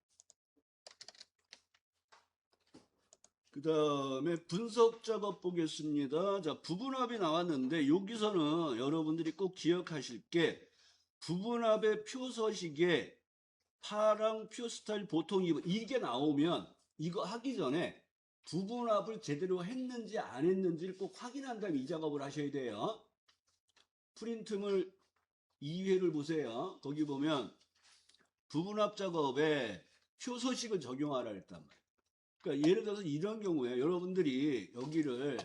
그 다음에 분석 작업 보겠습니다. 자, 부분합이 나왔는데 여기서는 여러분들이 꼭 기억하실 게 부분합의 표 서식에 파랑 표 스타일 보통 이게 나오면 이거 하기 전에 부분합을 제대로 했는지 안 했는지를 꼭 확인한 다음에 이 작업을 하셔야 돼요. 프린트물 2회를 보세요. 거기 보면 부분합 작업에 표 서식을 적용하라 했단 말이에요. 그러니까 예를 들어서 이런 경우에 여러분들이 여기를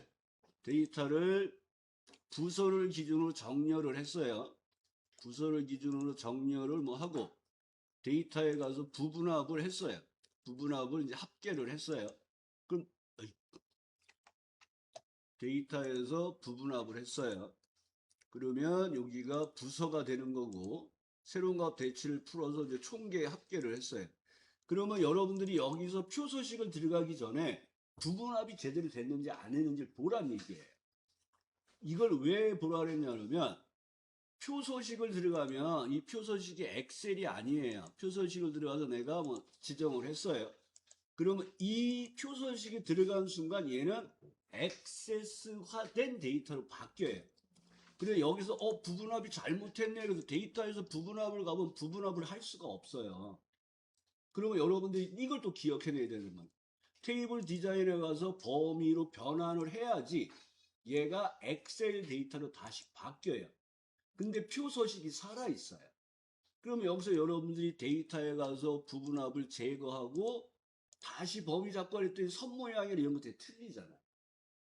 데이터를 부서를 기준으로 정렬을 했어요. 부서를 기준으로 정렬을 뭐 하고 데이터에 가서 부분합을 했어요. 부분합을 이제 합계를 했어요. 그럼 데이터에서 부분합을 했어요. 그러면 여기가 부서가 되는 거고 새로운 값 대치를 풀어서 이제 총계 합계를 했어요. 그러면 여러분들이 여기서 표 서식을 들어가기 전에 부분합이 제대로 됐는지 안 했는지 보란 얘기예요. 이걸 왜 보라 그랬냐면 표 서식을 들어가면 이 표 서식이 엑셀이 아니에요. 표 서식을 들어가서 내가 뭐 지정을 했어요. 그러면 이 표 서식이 들어간 순간 얘는 액세스화된 데이터로 바뀌어요. 그래 여기서 부분합이 잘못했네. 그래서 데이터에서 부분합을 가면 부분합을 할 수가 없어요. 그러면 여러분들이 이걸 또 기억해내야 되는 거예요. 테이블 디자인에 가서 범위로 변환을 해야지 얘가 엑셀 데이터로 다시 바뀌어요. 근데 표 서식이 살아있어요. 그럼 여기서 여러분들이 데이터에 가서 부분합을 제거하고 다시 범위 잡고 했더니 선 모양이나 이런 것들이 틀리잖아요.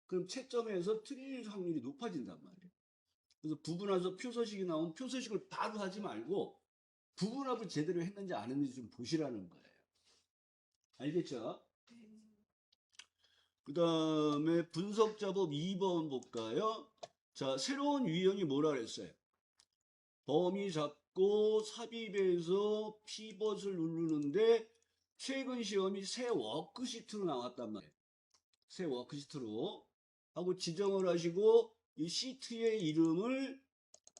그럼 채점에서 틀릴 확률이 높아진단 말이에요. 그래서 부분합에서 표 서식이 나오면 표 서식을 바로 하지 말고 부분합을 제대로 했는지 안 했는지 좀 보시라는 거예요. 알겠죠? 그 다음에 분석 작업 2번 볼까요? 자, 새로운 유형이 뭐라 그랬어요? 범위 잡고 삽입해서 피벗을 누르는데 최근 시험이 새 워크시트로 나왔단 말이에요. 새 워크시트로 하고 지정을 하시고 이 시트의 이름을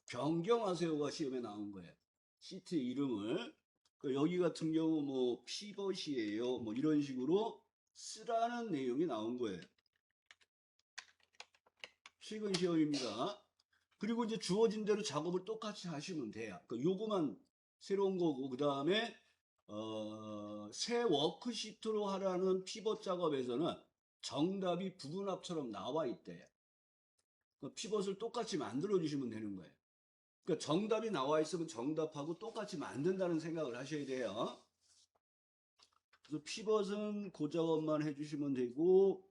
변경하세요가 시험에 나온 거예요. 시트의 이름을. 그러니까 여기 같은 경우 뭐 피벗이에요. 뭐 이런 식으로 쓰라는 내용이 나온 거예요. 최근 시험입니다. 그리고 이제 주어진 대로 작업을 똑같이 하시면 돼요. 그러니까 요거만 새로운 거고, 그 다음에 새 워크시트로 하라는 피벗 작업에서는 정답이 부분합처럼 나와 있대요. 그러니까 피벗을 똑같이 만들어 주시면 되는 거예요. 그러니까 정답이 나와 있으면 정답하고 똑같이 만든다는 생각을 하셔야 돼요. 그래서 피벗은 그 작업만 해주시면 되고,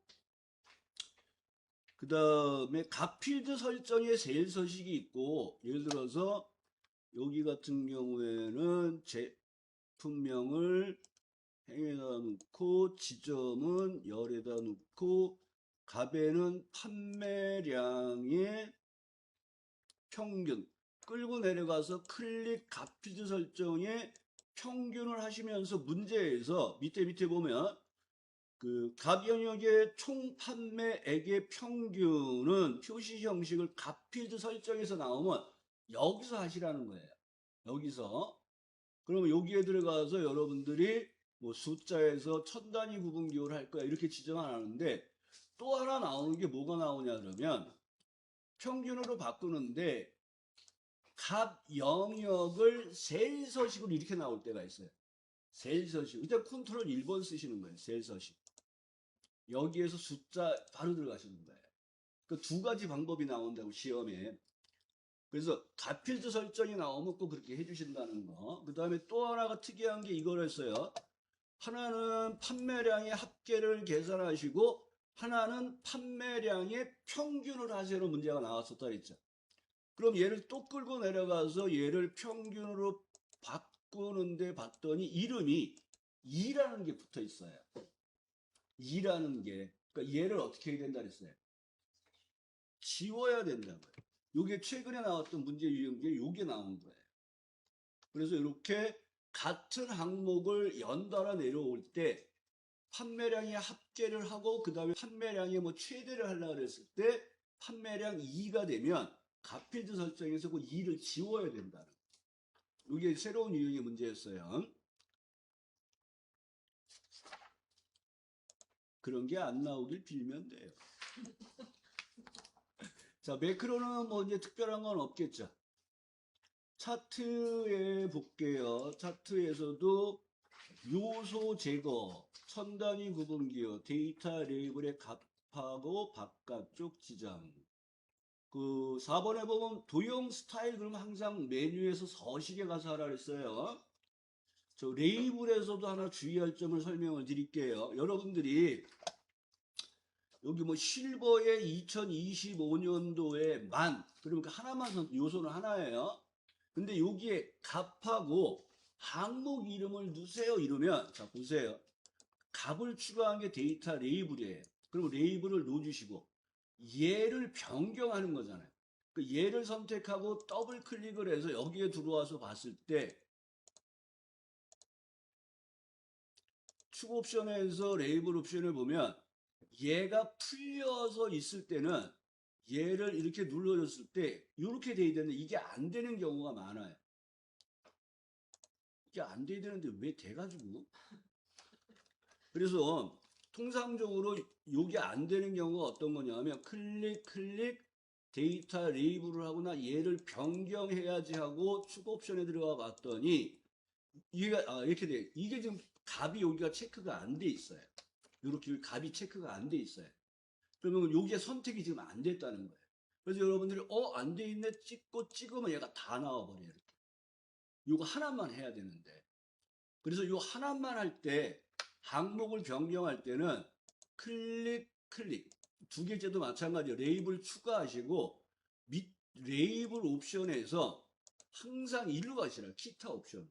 그 다음에 값필드 설정에 셀 서식이 있고, 예를 들어서 여기 같은 경우에는 제품명을 행에다 놓고, 지점은 열에다 놓고, 값에는 판매량의 평균 끌고 내려가서 클릭 값필드 설정에 평균을 하시면서 문제에서 밑에 보면 그 값 영역의 총 판매액의 평균은 표시 형식을 값필드 설정에서 나오면 여기서 하시라는 거예요. 여기서. 그러면 여기에 들어가서 여러분들이 뭐 숫자에서 천 단위 구분 기호를 할 거야 이렇게 지정 안 하는데, 또 하나 나오는 게 뭐가 나오냐 그러면 평균으로 바꾸는데 값 영역을 셀 서식으로 이렇게 나올 때가 있어요. 셀 서식. 일단 컨트롤 1번 쓰시는 거예요. 셀 서식. 여기에서 숫자 바로 들어가시는 거예요. 그 두 가지 방법이 나온다고 시험에. 그래서 값필드 설정이 나오면 꼭 그렇게 해주신다는 거. 그 다음에 또 하나가 특이한 게 이거였어요. 하나는 판매량의 합계를 계산하시고 하나는 판매량의 평균을 하시는 문제가 나왔었다 그랬죠. 그럼 얘를 또 끌고 내려가서 얘를 평균으로 바꾸는데 봤더니 이름이 2라는 게 붙어 있어요. 2라는 게. 그러니까 얘를 어떻게 해야 된다 그랬어요? 지워야 된다고요. 요게 최근에 나왔던 문제 유형제 요게 나온 거예요. 그래서 이렇게 같은 항목을 연달아 내려올 때 판매량의 합계를 하고 그 다음에 판매량의 뭐 최대를 하려고 했을 때 판매량 2가 되면 값필드 설정에서 그 2를 지워야 된다는 거예요. 이게 새로운 유형의 문제였어요. 그런 게 안 나오길 빌면 돼요. 자, 매크로는 뭐 이제 특별한 건 없겠죠. 차트에 볼게요. 차트에서도 요소 제거, 천 단위 구분기호, 데이터 레이블의 값하고 바깥쪽 지정. 그 4번에 보면 도형 스타일 그러면 항상 메뉴에서 서식에 가서 하라 그랬어요. 저 레이블에서도 하나 주의할 점을 설명을 드릴게요. 여러분들이 여기 뭐 실버의 2025년도에 만 그러니까 하나만 요소는 하나예요. 근데 여기에 값하고 항목 이름을 넣으세요 이러면 자 보세요. 값을 추가한 게 데이터 레이블이에요. 그럼 레이블을 넣어주시고 얘를 변경하는 거잖아요. 그 얘를 선택하고 더블 클릭을 해서 여기에 들어와서 봤을 때 축 옵션에서 레이블 옵션을 보면 얘가 풀려서 있을 때는 얘를 이렇게 눌러줬을 때 이렇게 돼야 되는데 이게 안 되는 경우가 많아요. 이게 안 돼야 되는데 왜 돼가지고? 그래서 통상적으로 이게 안 되는 경우가 어떤 거냐면 클릭 데이터 레이블을 하거나 얘를 변경해야지 하고 축 옵션에 들어가 봤더니 이게 이렇게 돼. 이게 지금 값이 여기가 체크가 안 돼 있어요. 이렇게 값이 체크가 안 돼 있어요. 그러면 여기에 선택이 지금 안 됐다는 거예요. 그래서 여러분들이 안 돼 있네 찍으면 얘가 다 나와버려요. 이렇게. 이거 하나만 해야 되는데. 그래서 이 하나만 할 때 항목을 변경할 때는 클릭 두 개째도 마찬가지예요. 레이블 추가하시고 밑 레이블 옵션에서 항상 일로 가시라 기타 옵션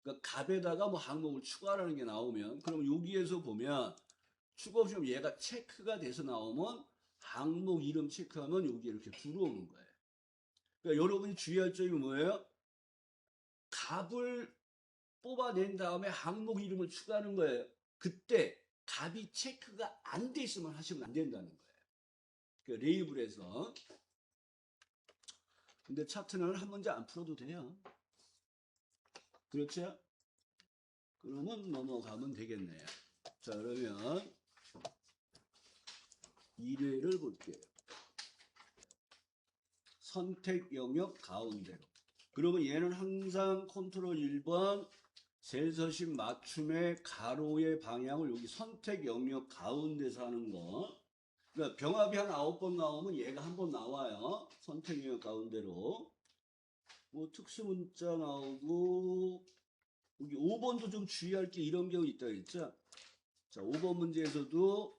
그러니까 값에다가 뭐 항목을 추가하는 게 나오면 그럼 여기에서 보면 추가 없이 얘가 체크가 돼서 나오면 항목 이름 체크하면 여기 이렇게 들어오는 거예요. 그러니까 여러분이 주의할 점이 뭐예요? 값을 뽑아낸 다음에 항목 이름을 추가하는 거예요. 그때 값이 체크가 안 돼 있으면 하시면 안 된다는 거예요. 그 레이블에서. 근데 차트는 한 문제 안 풀어도 돼요. 그렇죠? 그러면 넘어가면 되겠네요. 자, 그러면 1회를 볼게요. 선택 영역 가운데로. 그러면 얘는 항상 컨트롤 1번 세서식 맞춤의 가로의 방향을 여기 선택 영역 가운데서 하는 거. 그러니까 병합이 한 9번 나오면 얘가 한 번 나와요. 선택 영역 가운데로. 뭐 특수문자 나오고 여기 5번도 좀 주의할 게 이런 경우 있다 그랬죠. 자, 5번 문제에서도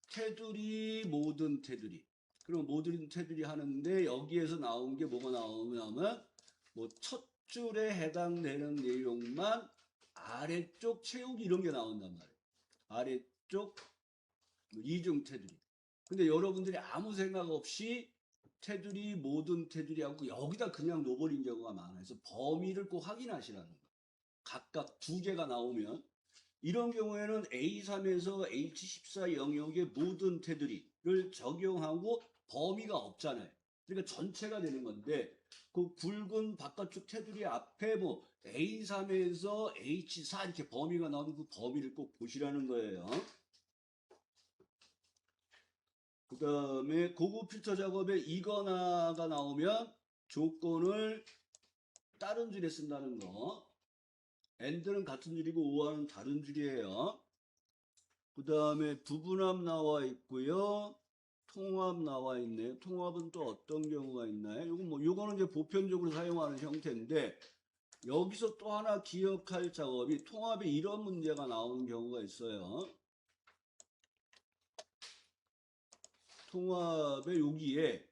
테두리 모든 테두리. 그럼 모든 테두리 하는데 여기에서 나온 게 뭐가 나오냐면 뭐 첫 줄에 해당되는 내용만 아래쪽 채우기 이런 게 나온단 말이에요. 아래쪽 이중 테두리. 근데 여러분들이 아무 생각 없이 테두리 모든 테두리 하고 여기다 그냥 넣어버린 경우가 많아요. 그래서 범위를 꼭 확인하시라는 거예요. 각각 두 개가 나오면 이런 경우에는 A3에서 H14 영역의 모든 테두리를 적용하고 범위가 없잖아요. 그러니까 전체가 되는 건데 그 굵은 바깥쪽 테두리 앞에 뭐 A3에서 H4 이렇게 범위가 나오는 그 범위를 꼭 보시라는 거예요. 그 다음에 고급 필터 작업에 이거나가 나오면 조건을 다른 줄에 쓴다는 거. AND는 같은 줄이고 OR은 다른 줄이에요. 그 다음에 부분합 나와 있고요. 통합 나와 있네요. 통합은 또 어떤 경우가 있나요? 요거는 이제 보편적으로 사용하는 형태인데 여기서 또 하나 기억할 작업이 통합에 이런 문제가 나오는 경우가 있어요. 통합에 여기에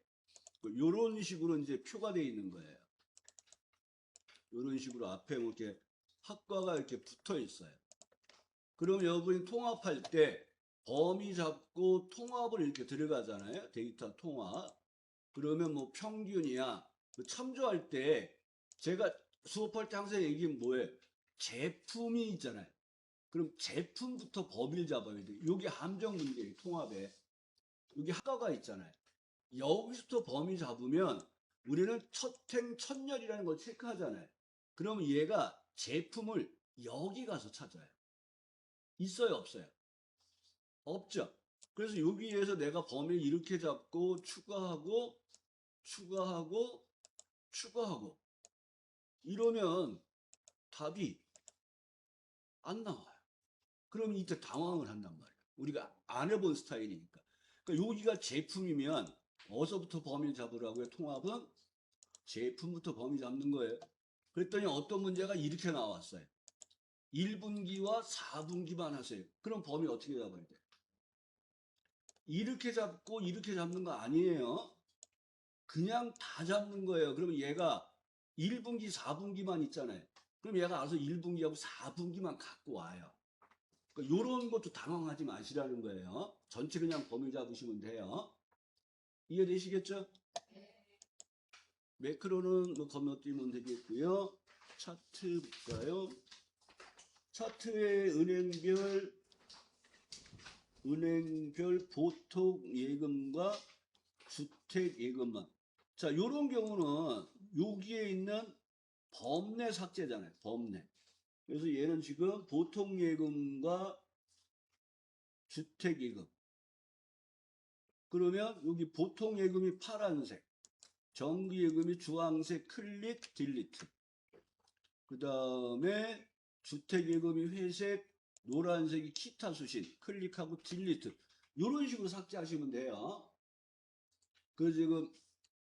요런 식으로 이제 표가 되어 있는 거예요. 요런 식으로 앞에 뭐 이렇게 학과가 이렇게 붙어 있어요. 그럼 여러분이 통합할 때 범위 잡고 통합을 이렇게 들어가잖아요. 데이터 통합. 그러면 뭐 평균이야. 참조할 때 제가 수업할 때 항상 얘기하면 뭐예요? 제품이 있잖아요. 그럼 제품부터 범위를 잡아야 돼. 여기 함정 문제예요. 통합에. 여기 학과가 있잖아요. 여기서부터 범위 잡으면 우리는 첫행 첫열이라는 걸 체크하잖아요. 그러면 얘가 제품을 여기 가서 찾아요. 있어요, 없어요? 없죠. 그래서 여기에서 내가 범위를 이렇게 잡고 추가하고 추가하고 추가하고 이러면 답이 안 나와요. 그럼 이때 당황을 한단 말이에요. 우리가 안 해본 스타일이니까. 그러니까 여기가 제품이면 어디서부터 범위를 잡으라고요? 통합은 제품부터 범위 잡는 거예요. 그랬더니 어떤 문제가 이렇게 나왔어요. 1분기와 4분기만 하세요. 그럼 범위 어떻게 잡아야 돼요? 이렇게 잡고 이렇게 잡는 거 아니에요. 그냥 다 잡는 거예요. 그러면 얘가 1분기, 4분기만 있잖아요. 그럼 얘가 알아서 1분기하고 4분기만 갖고 와요. 그러니까 이런 것도 당황하지 마시라는 거예요. 전체 그냥 범위 잡으시면 돼요. 이해되시겠죠? 매크로는 뭐 건너뛰면 되겠고요. 차트 볼까요? 차트의 은행별 보통 예금과 주택 예금만. 자, 요런 경우는 여기에 있는 범내 삭제잖아요. 범내. 그래서 얘는 지금 보통 예금과 주택 예금. 그러면 여기 보통 예금이 파란색, 정기 예금이 주황색, 클릭, 딜리트. 그 다음에 주택 예금이 회색, 노란색이 기타 수신, 클릭하고 딜리트. 이런 식으로 삭제하시면 돼요. 그 지금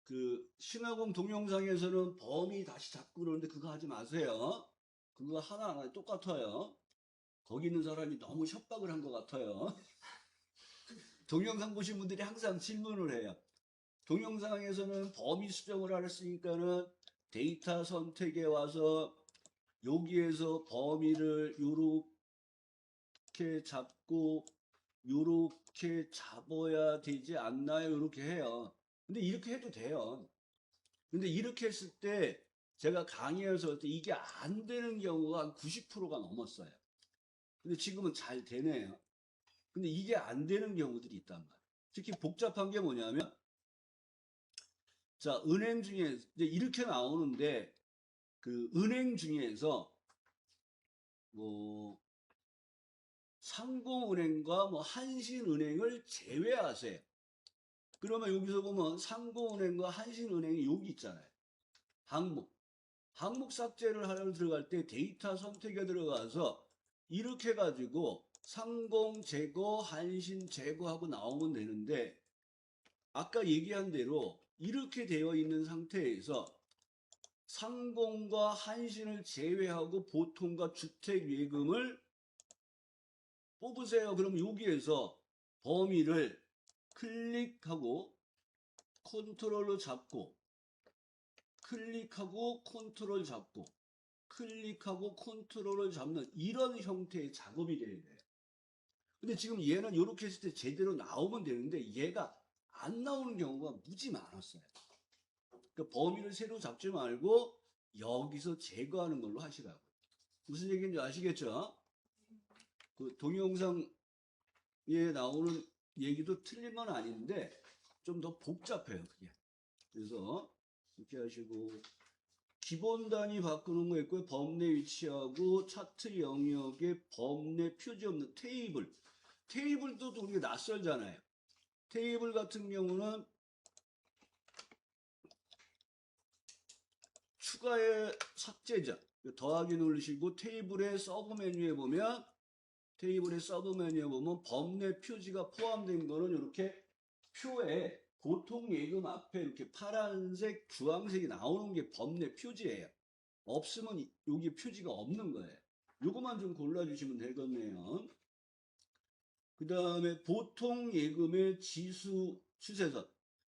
그 신화공 동영상에서는 범위 다시 잡고 그러는데 그거 하지 마세요. 그거 하나하나 똑같아요. 거기 있는 사람이 너무 협박을 한 것 같아요. 동영상 보신 분들이 항상 질문을 해요. 동영상에서는 범위 수정을 하랬으니까는 데이터 선택에 와서 여기에서 범위를 요렇게 잡고 요렇게 잡아야 되지 않나요? 요렇게 해요. 근데 이렇게 해도 돼요. 근데 이렇게 했을 때 제가 강의에서 때 이게 안 되는 경우가 한 90%가 넘었어요. 근데 지금은 잘 되네요. 근데 이게 안 되는 경우들이 있단 말이에요. 특히 복잡한 게 뭐냐면, 자, 은행 중에 이제 이렇게 나오는데, 그 은행 중에서 뭐 상공은행과 뭐 한신은행을 제외하세요. 그러면 여기서 보면 상공은행과 한신은행이 여기 있잖아요. 항목. 항목 삭제를 하려 들어갈 때 데이터 선택에 들어가서 이렇게 해가지고 상공 제거, 한신 제거하고 나오면 되는데, 아까 얘기한 대로 이렇게 되어 있는 상태에서 상공과 한신을 제외하고 보통과 주택예금을 뽑으세요. 그럼 여기에서 범위를 클릭하고 컨트롤로 잡고 클릭하고 컨트롤 잡고 클릭하고 컨트롤을 잡는 이런 형태의 작업이 돼야 돼요. 근데 지금 얘는 이렇게 했을 때 제대로 나오면 되는데 얘가 안 나오는 경우가 무지 많았어요. 그러니까 범위를 새로 잡지 말고 여기서 제거하는 걸로 하시라고. 무슨 얘기인지 아시겠죠? 그 동영상에 나오는 얘기도 틀린 건 아닌데 좀 더 복잡해요, 그게. 그래서 이렇게 하시고 기본 단위 바꾸는 거 있고요. 범내 위치하고 차트 영역에 범내 표지 없는 테이블. 테이블도 우리가 낯설잖아요. 테이블 같은 경우는 추가의 삭제자. 더하기 누르시고 테이블의 서브 메뉴에 보면 범내 표지가 포함된 거는 이렇게 표에 보통 예금 앞에 이렇게 파란색, 주황색이 나오는 게 범내 표지예요. 없으면 여기 표지가 없는 거예요. 요거만 좀 골라주시면 되겠네요. 그 다음에 보통 예금의 지수 추세선.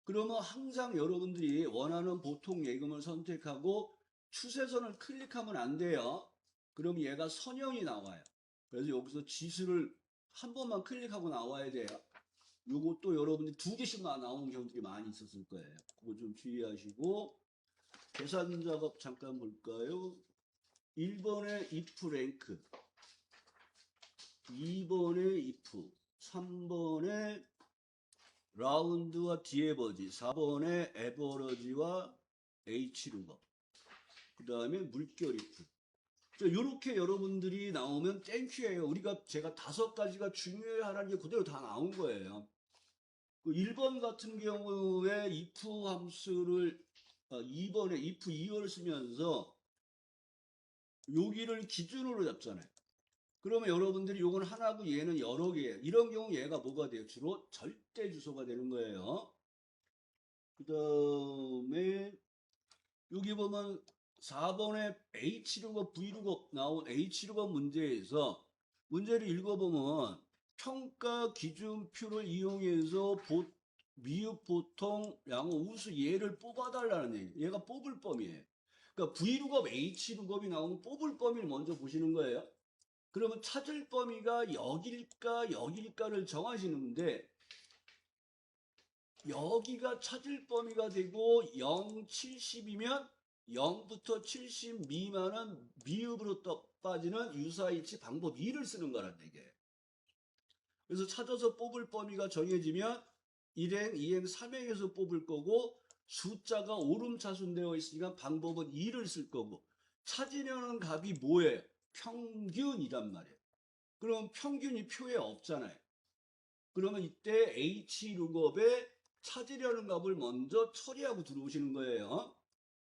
그러면 항상 여러분들이 원하는 보통 예금을 선택하고 추세선을 클릭하면 안 돼요. 그럼 얘가 선형이 나와요. 그래서 여기서 지수를 한 번만 클릭하고 나와야 돼요. 요것도 여러분이 두 개씩만 나오는 경우들이 많이 있었을 거예요. 그거 좀 주의하시고 계산 작업 잠깐 볼까요? 1번에 if 랭크, 2번에 if, 3번에 라운드와 디에버지, 4번에 에버러지와 H루거, 그 다음에 물결 if. 이렇게 여러분들이 나오면 땡큐예요. 제가 5가지가 중요하다는 게 그대로 다 나온 거예요. 1번 같은 경우에 if 함수를 2번에 if 2어를 쓰면서 여기를 기준으로 잡잖아요. 그러면 여러분들이 요건 하나고 얘는 여러 개예요. 이런 경우 얘가 뭐가 돼요? 주로 절대 주소가 되는 거예요. 그 다음에 여기 보면 4번에 H루거, V루거 나온 H루거 문제에서 문제를 읽어보면 평가 기준표를 이용해서 미흡, 보통, 양호, 우수 얘를 뽑아달라는 얘기. 얘가 뽑을 범위예요. 그러니까 V루겁, H루겁이 나오면 뽑을 범위를 먼저 보시는 거예요. 그러면 찾을 범위가 여길까 여길까를 정하시는데 여기가 찾을 범위가 되고 0, 70이면 0부터 70 미만은 미흡으로 빠지는 유사일치 방법 2를 쓰는 거란 얘기예요. 그래서 찾아서 뽑을 범위가 정해지면 1행, 2행, 3행에서 뽑을 거고 숫자가 오름차순되어 있으니까 방법은 2를 쓸 거고 찾으려는 값이 뭐예요? 평균이란 말이에요. 그럼 평균이 표에 없잖아요. 그러면 이때 H룩업에 찾으려는 값을 먼저 처리하고 들어오시는 거예요.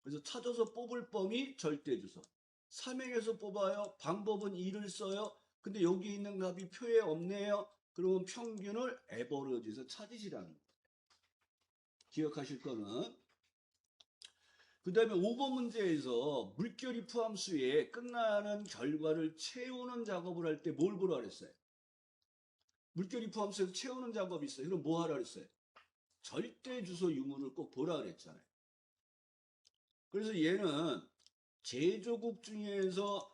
그래서 찾아서 뽑을 범위 절대주소. 3행에서 뽑아요. 방법은 2를 써요. 근데 여기 있는 값이 표에 없네요. 그러면 평균을 에버러지에서 찾으시라는 거예요. 기억하실 거는. 그 다음에 5번 문제에서 물결이 포함수에 끝나는 결과를 채우는 작업을 할 때 뭘 보라 그랬어요? 물결이 포함수에서 채우는 작업이 있어요. 그럼 뭐 하라 그랬어요? 절대 주소 유무를 꼭 보라 그랬잖아요. 그래서 얘는 제조국 중에서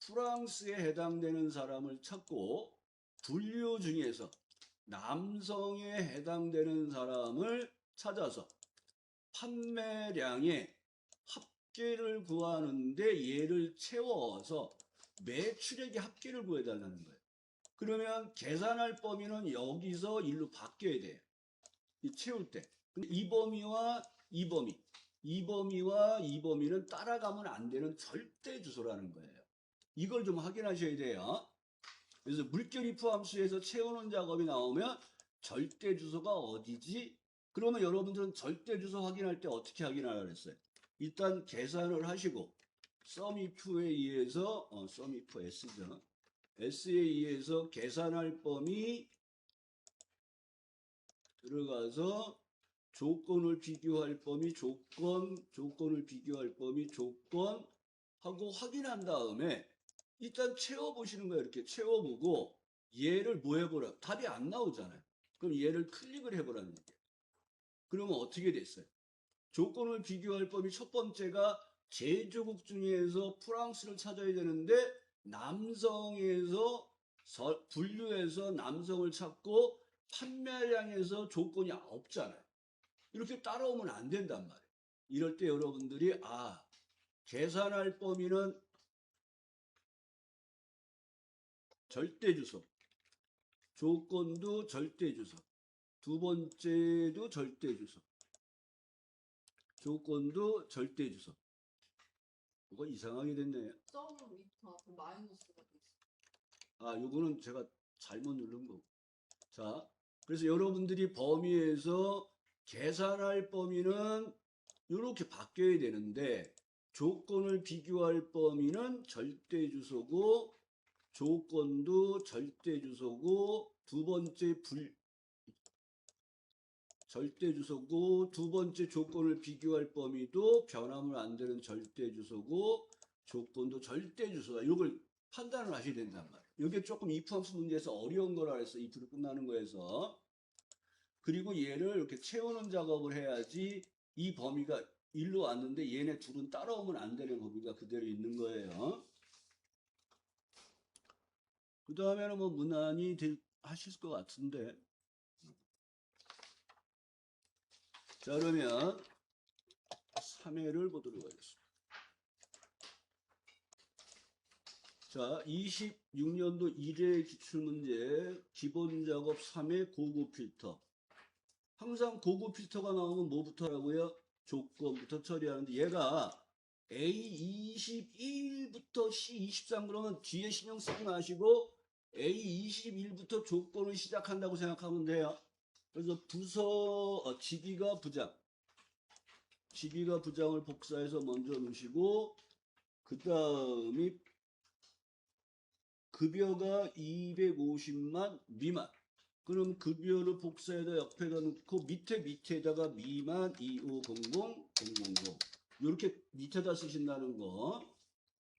프랑스에 해당되는 사람을 찾고 분류 중에서 남성에 해당되는 사람을 찾아서 판매량의 합계를 구하는데 얘를 채워서 매출액의 합계를 구해달라는 거예요. 그러면 계산할 범위는 여기서 일로 바뀌어야 돼요. 이 채울 때. 근데 이 범위와 이 범위, 이 범위와 이 범위는 따라가면 안 되는 절대 주소라는 거예요. 이걸 좀 확인하셔야 돼요. 그래서 물결이 포함수에서 채우는 작업이 나오면 절대 주소가 어디지? 그러면 여러분들은 절대 주소 확인할 때 어떻게 확인하라 그랬어요? 일단 계산을 하시고 SUMIF에 의해서 SUMIF S죠. S에 의해서 계산할 범위 들어가서 조건을 비교할 범위 조건을 비교할 범위 조건 하고 확인한 다음에 일단 채워보시는 거예요. 이렇게 채워보고 얘를 뭐 해보라. 답이 안 나오잖아요. 그럼 얘를 클릭을 해보라는 얘기예요. 그러면 어떻게 됐어요? 조건을 비교할 범위 첫 번째가 제조국 중에서 프랑스를 찾아야 되는데 남성에서 분류해서 남성을 찾고 판매량에서 조건이 없잖아요. 이렇게 따라오면 안 된단 말이에요. 이럴 때 여러분들이 계산할 범위는 절대주소, 조건도 절대주소, 두 번째도 절대주소, 조건도 절대주소. 뭐가 이상하게 됐네요. 썸 밑에 앞에 마이너스가 돼 있어. 요거는 제가 잘못 누른 거고. 자, 그래서 여러분들이 범위에서 계산할 범위는 이렇게 바뀌어야 되는데 조건을 비교할 범위는 절대주소고 조건도 절대주소고 두 번째 절대주소고 두 번째 조건을 비교할 범위도 변하면 안 되는 절대주소고 조건도 절대주소다. 이걸 판단을 하셔야 된단 말이에요. 이게 조금 if 함수 문제에서 어려운 거라 해서 if로 끝나는 거에서 그리고 얘를 이렇게 채우는 작업을 해야지 이 범위가 일로 왔는데 얘네 둘은 따라오면 안 되는 범위가 그대로 있는 거예요. 그 다음에는 뭐 무난히 하실 것 같은데. 자, 그러면 3회를 보도록 하겠습니다. 자, 26년도 1회 기출문제 기본 작업 3회 고급 필터. 항상 고급 필터가 나오면 뭐부터 하라고요? 조건부터 처리하는데 얘가 A21부터 C23 그러면 뒤에 신경 쓰지 마시고 A21부터 조건을 시작한다고 생각하면 돼요. 그래서 직위가 부장을 복사해서 먼저 넣으시고 그 다음이 급여가 250만 미만. 그럼 급여를 복사해서 옆에다 넣고 밑에다가 미만 2500000 이렇게 밑에다 쓰신다는 거.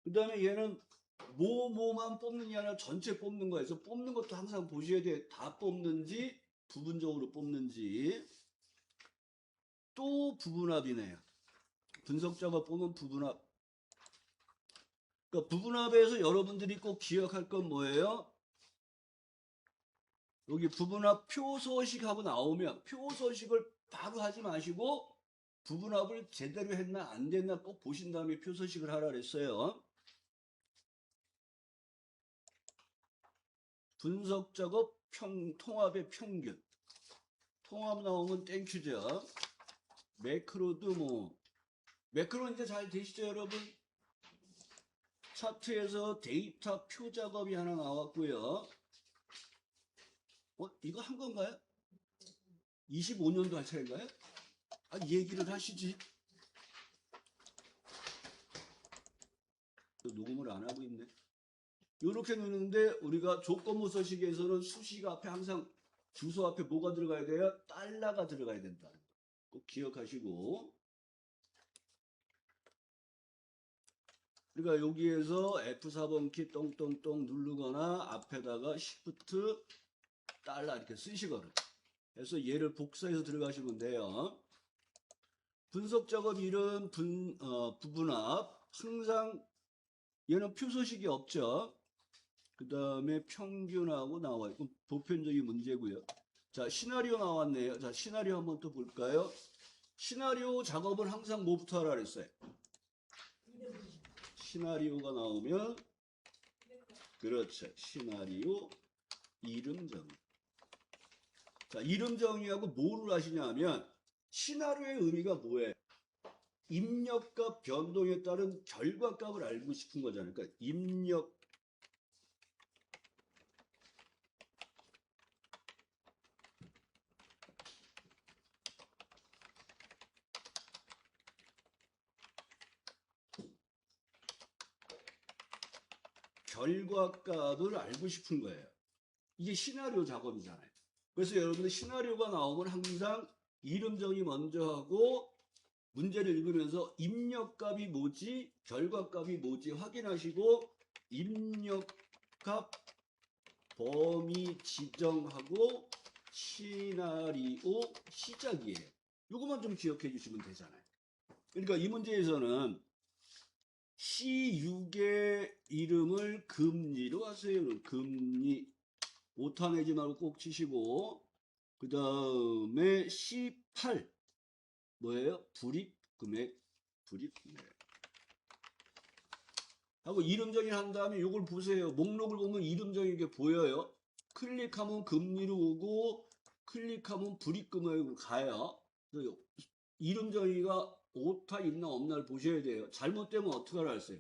그 다음에 얘는 뭐만 뽑는 게 아니라 전체 뽑는 거예요. 그래서 뽑는 것도 항상 보셔야 돼요. 다 뽑는지 부분적으로 뽑는지. 또 부분합이네요. 분석 작업 보면 부분합. 그러니까 부분합에서 여러분들이 꼭 기억할 건 뭐예요? 여기 부분합 표소식하고 나오면 표소식을 바로 하지 마시고 부분합을 제대로 했나 안 됐나 꼭 보신 다음에 표소식을 하라 그랬어요. 분석 작업 통합의 평균. 통합 나오면 땡큐죠. 매크로도 매크로 이제 잘 되시죠 여러분? 차트에서 데이터 표 작업이 하나 나왔고요. 이거 한 건가요? 25년도 할 차인가요? 얘기를 하시지. 녹음을 안 하고 있네. 이렇게 넣는데 우리가 조건부서식에서는 수식 앞에 항상 주소 앞에 뭐가 들어가야 돼요? 달러가 들어가야 된다는 거. 꼭 기억하시고. 그러니까 여기에서 F4번 키 똥똥똥 누르거나 앞에다가 Shift 달러 이렇게 쓰시거나 해서 얘를 복사해서 들어가시면 돼요. 분석 작업 이름 부분합 항상 얘는 표소식이 없죠. 그 다음에 평균하고 나와요. 그럼 보편적인 문제고요. 자, 시나리오 나왔네요. 자, 시나리오 한번 또 볼까요? 시나리오 작업은 항상 뭐부터 하라 그랬어요? 시나리오가 나오면 그렇죠. 시나리오 이름 정의. 자, 이름 정의하고 뭐를 하시냐면 시나리오의 의미가 뭐예요? 입력값 변동에 따른 결과값을 알고 싶은 거잖아요. 그러니까 입력 결과값을 알고 싶은 거예요. 이게 시나리오 작업이잖아요. 그래서 여러분들 시나리오가 나오면 항상 이름 정의 먼저 하고 문제를 읽으면서 입력값이 뭐지, 결과값이 뭐지 확인하시고 입력값 범위 지정하고 시나리오 시작이에요. 이것만 좀 기억해 주시면 되잖아요. 그러니까 이 문제에서는 C6의 이름을 금리로 하세요. 금리 오타 내지 말고 꼭 치시고, 그 다음에 C8 뭐예요? 불입 금액, 불입 금액 하고 이름 정의 한 다음에 이걸 보세요. 목록을 보면 이름 정의 게 보여요. 클릭하면 금리로 오고 클릭하면 불입 금액으로 가요. 그래서 이름 정의가 오타 있나 없나를 보셔야 돼요. 잘못되면 어떻게 하라 했어요?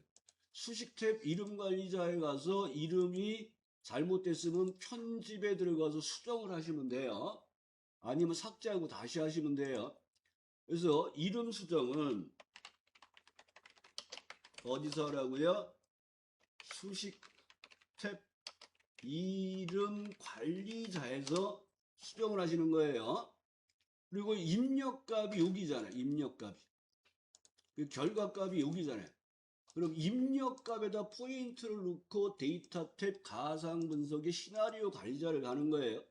수식 탭 이름 관리자에 가서 이름이 잘못됐으면 편집에 들어가서 수정을 하시면 돼요. 아니면 삭제하고 다시 하시면 돼요. 그래서 이름 수정은 어디서 하라고요? 수식 탭 이름 관리자에서 수정을 하시는 거예요. 그리고 입력값이 여기잖아요. 입력값이. 결과값이 여기잖아요. 그럼 입력값에다 포인트를 넣고 데이터 탭 가상 분석의 시나리오 관리자를 가는 거예요.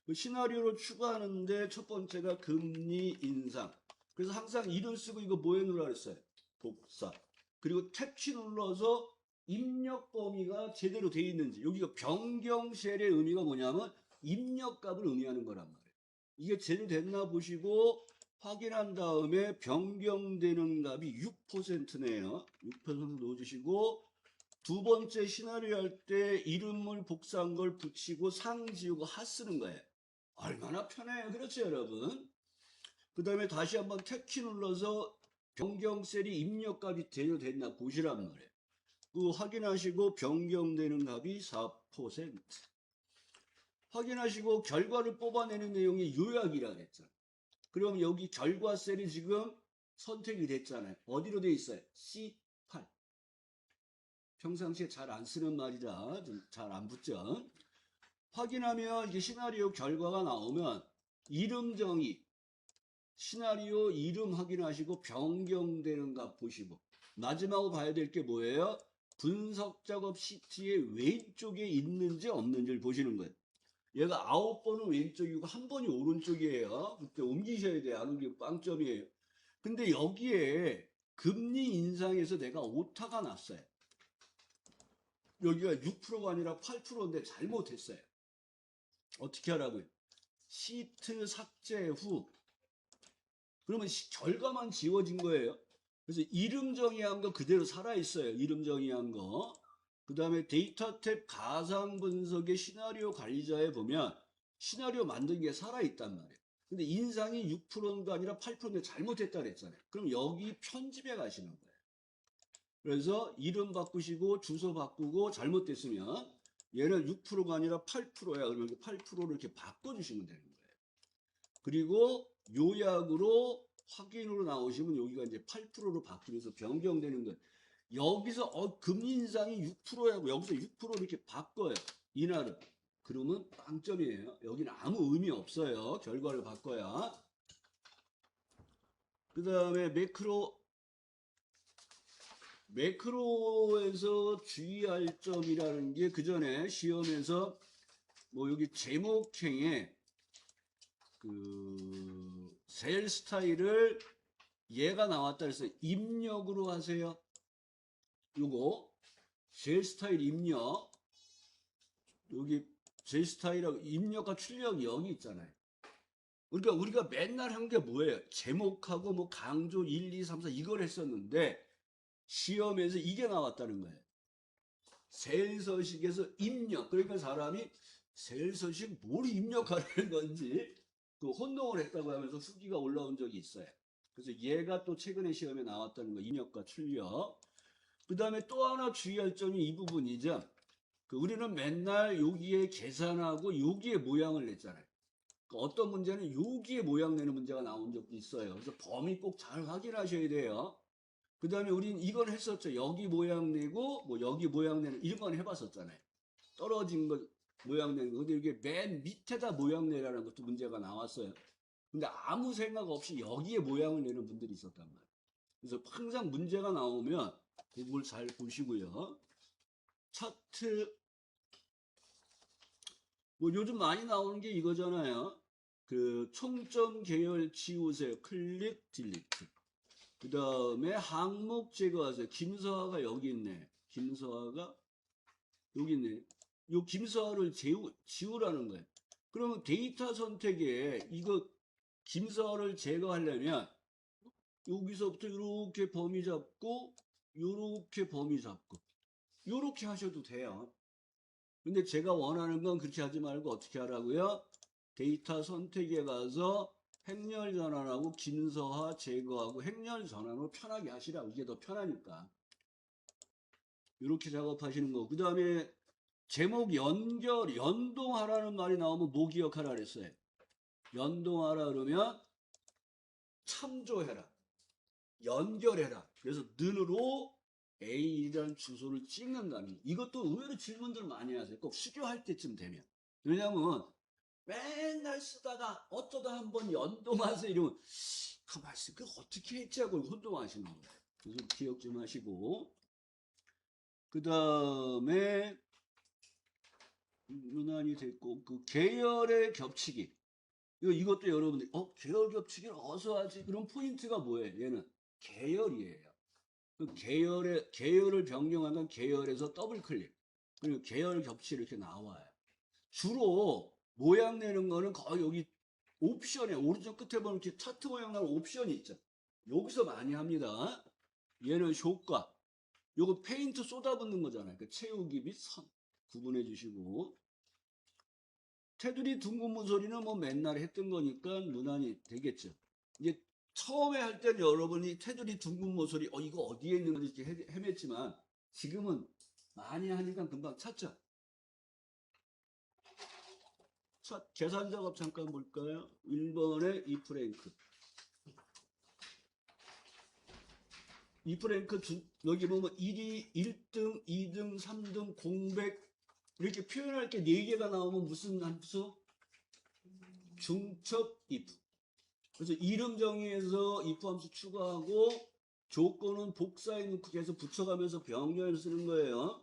그 시나리오를 추가하는데 첫 번째가 금리 인상. 그래서 항상 이름 쓰고 이거 뭐에 눌러 그랬어요? 복사. 그리고 탭키 눌러서 입력 범위가 제대로 돼 있는지. 여기가 변경 셀의 의미가 뭐냐면 입력값을 의미하는 거란 말이에요. 이게 제대로 됐나 보시고 확인한 다음에 변경되는 값이 6%네요. 6% 넣어주시고 두 번째 시나리오 할 때 이름을 복사한 걸 붙이고 상 지우고 하 쓰는 거예요. 얼마나 편해요. 그렇죠, 여러분? 그 다음에 다시 한번 탭키 눌러서 변경 셀이 입력값이 제대로 됐나 보시란 말이에요. 그 확인하시고 변경되는 값이 4%. 확인하시고 결과를 뽑아내는 내용이 요약이라 그랬잖아요. 그럼 여기 결과 셀이 지금 선택이 됐잖아요. 어디로 돼 있어요? C8. 평상시에 잘 안 쓰는 말이라 좀 잘 안 붙죠. 확인하면 이게 시나리오 결과가 나오면 이름 정의, 시나리오 이름 확인하시고 변경되는 값 보시고 마지막으로 봐야 될 게 뭐예요? 분석 작업 시트의 왼쪽에 있는지 없는지를 보시는 거예요. 얘가 9번은 왼쪽이고 1번이 오른쪽이에요. 그때 옮기셔야 돼요. 안 옮기면 빵점이에요. 근데 여기에 금리 인상에서 내가 오타가 났어요. 여기가 6%가 아니라 8%인데 잘못했어요. 어떻게 하라고요? 시트 삭제 후 그러면 결과만 지워진 거예요. 그래서 이름 정의한 거 그대로 살아있어요. 이름 정의한 거. 그 다음에 데이터 탭 가상 분석의 시나리오 관리자에 보면 시나리오 만든 게 살아있단 말이에요. 근데 인상이 6%가 아니라 8%인데 잘못했다 그랬잖아요. 그럼 여기 편집에 가시는 거예요. 그래서 이름 바꾸시고 주소 바꾸고 잘못됐으면 얘는 6%가 아니라 8%야. 그러면 8%를 이렇게 바꿔주시면 되는 거예요. 그리고 요약으로 확인으로 나오시면 여기가 이제 8%로 바뀌면서 변경되는 거예요. 여기서 금리 인상이 6%하고 여기서 6% 이렇게 바꿔요. 이날은. 그러면 빵점이에요. 여기는 아무 의미 없어요. 결과를 바꿔야. 그 다음에 매크로에서 주의할 점이라는 게 그 전에 시험에서 뭐 여기 제목행에 그 셀 스타일을 얘가 나왔다 그래서 입력으로 하세요. 요거 제 스타일 입력, 여기 제 스타일하고 입력과 출력이 여기 있잖아요. 그러니까 우리가 맨날 한 게 뭐예요? 제목하고 뭐 강조 1, 2, 3, 4 이걸 했었는데 시험에서 이게 나왔다는 거예요. 셀서식에서 입력. 그러니까 사람이 셀서식 뭘 입력하라는 건지 그 혼동을 했다고 하면서 후기가 올라온 적이 있어요. 그래서 얘가 또 최근에 시험에 나왔다는 거, 입력과 출력. 그 다음에 또 하나 주의할 점이 이 부분이죠. 그 우리는 맨날 여기에 계산하고 여기에 모양을 냈잖아요. 그 어떤 문제는 여기에 모양 내는 문제가 나온 적도 있어요. 그래서 범위 꼭 잘 확인하셔야 돼요. 그 다음에 우린 이걸 했었죠. 여기 모양 내고 뭐 여기 모양 내는 이런 건 해봤었잖아요. 떨어진 거 모양 내는 거. 근데 이게 맨 밑에다 모양 내라는 것도 문제가 나왔어요. 근데 아무 생각 없이 여기에 모양을 내는 분들이 있었단 말이에요. 그래서 항상 문제가 나오면 그걸 잘 보시고요. 차트 뭐 요즘 많이 나오는 게 이거잖아요. 그 총점 계열 지우세요. 클릭 딜리트. 그 다음에 항목 제거하세요. 김서아가 여기 있네. 김서아가 여기 있네. 요 김서아를 지우라는 거예요. 그러면 데이터 선택에 이거 김서아를 제거하려면 여기서부터 이렇게 범위 잡고 이렇게 범위 잡고 이렇게 하셔도 돼요. 근데 제가 원하는 건 그렇게 하지 말고 어떻게 하라고요? 데이터 선택에 가서 행렬 전환하고 김서하 제거하고 행렬 전환으로 편하게 하시라고. 이게 더 편하니까. 이렇게 작업하시는 거. 그 다음에 제목 연동하라는 말이 나오면 뭐 기억하라 그랬어요? 연동하라 그러면 참조해라. 연결해라. 그래서 는으로 A라는 주소를 찍는다는. 이것도 의외로 질문들 많이 하세요. 꼭 수교할 때쯤 되면. 왜냐면 맨날 쓰다가 어쩌다 한번 연동하세요 이러면 가만있어. 그거 어떻게 했지 하고 혼동하시는 거예요. 그래서 기억 좀 하시고. 그 다음에 무난히 됐고 그 계열의 겹치기. 이것도 여러분들이 계열 겹치기를 어디서 하지? 그런 포인트가 뭐예요? 얘는 계열이에요. 그 계열을 변경하면 계열에서 더블 클릭. 그리고 계열 겹치 이렇게 나와요. 주로 모양 내는 거는 거의 여기 옵션에 오른쪽 끝에 보면 이렇게 차트 모양 나는 옵션이 있죠. 여기서 많이 합니다. 얘는 효과. 요거 페인트 쏟아붓는 거잖아요. 그 채우기 및 선 구분해 주시고. 테두리 둥근 모서리는 뭐 맨날 했던 거니까 무난히 되겠죠. 이제 처음에 할 때는 여러분이 테두리 둥근 모서리 이거 어디에 있는 건지 이렇게 헤맸지만 지금은 많이 하니까 금방 찾죠. 자, 계산 작업 잠깐 볼까요? 1번에 이프랭크. 이프랭크 여기 보면 1등, 2등, 3등, 공백 이렇게 표현할 게 4개가 나오면 무슨 함수? 중첩 if. 그래서 이름 정의해서 if 함수 추가하고 조건은 복사해 놓고 계속 붙여가면서 병렬 쓰는 거예요.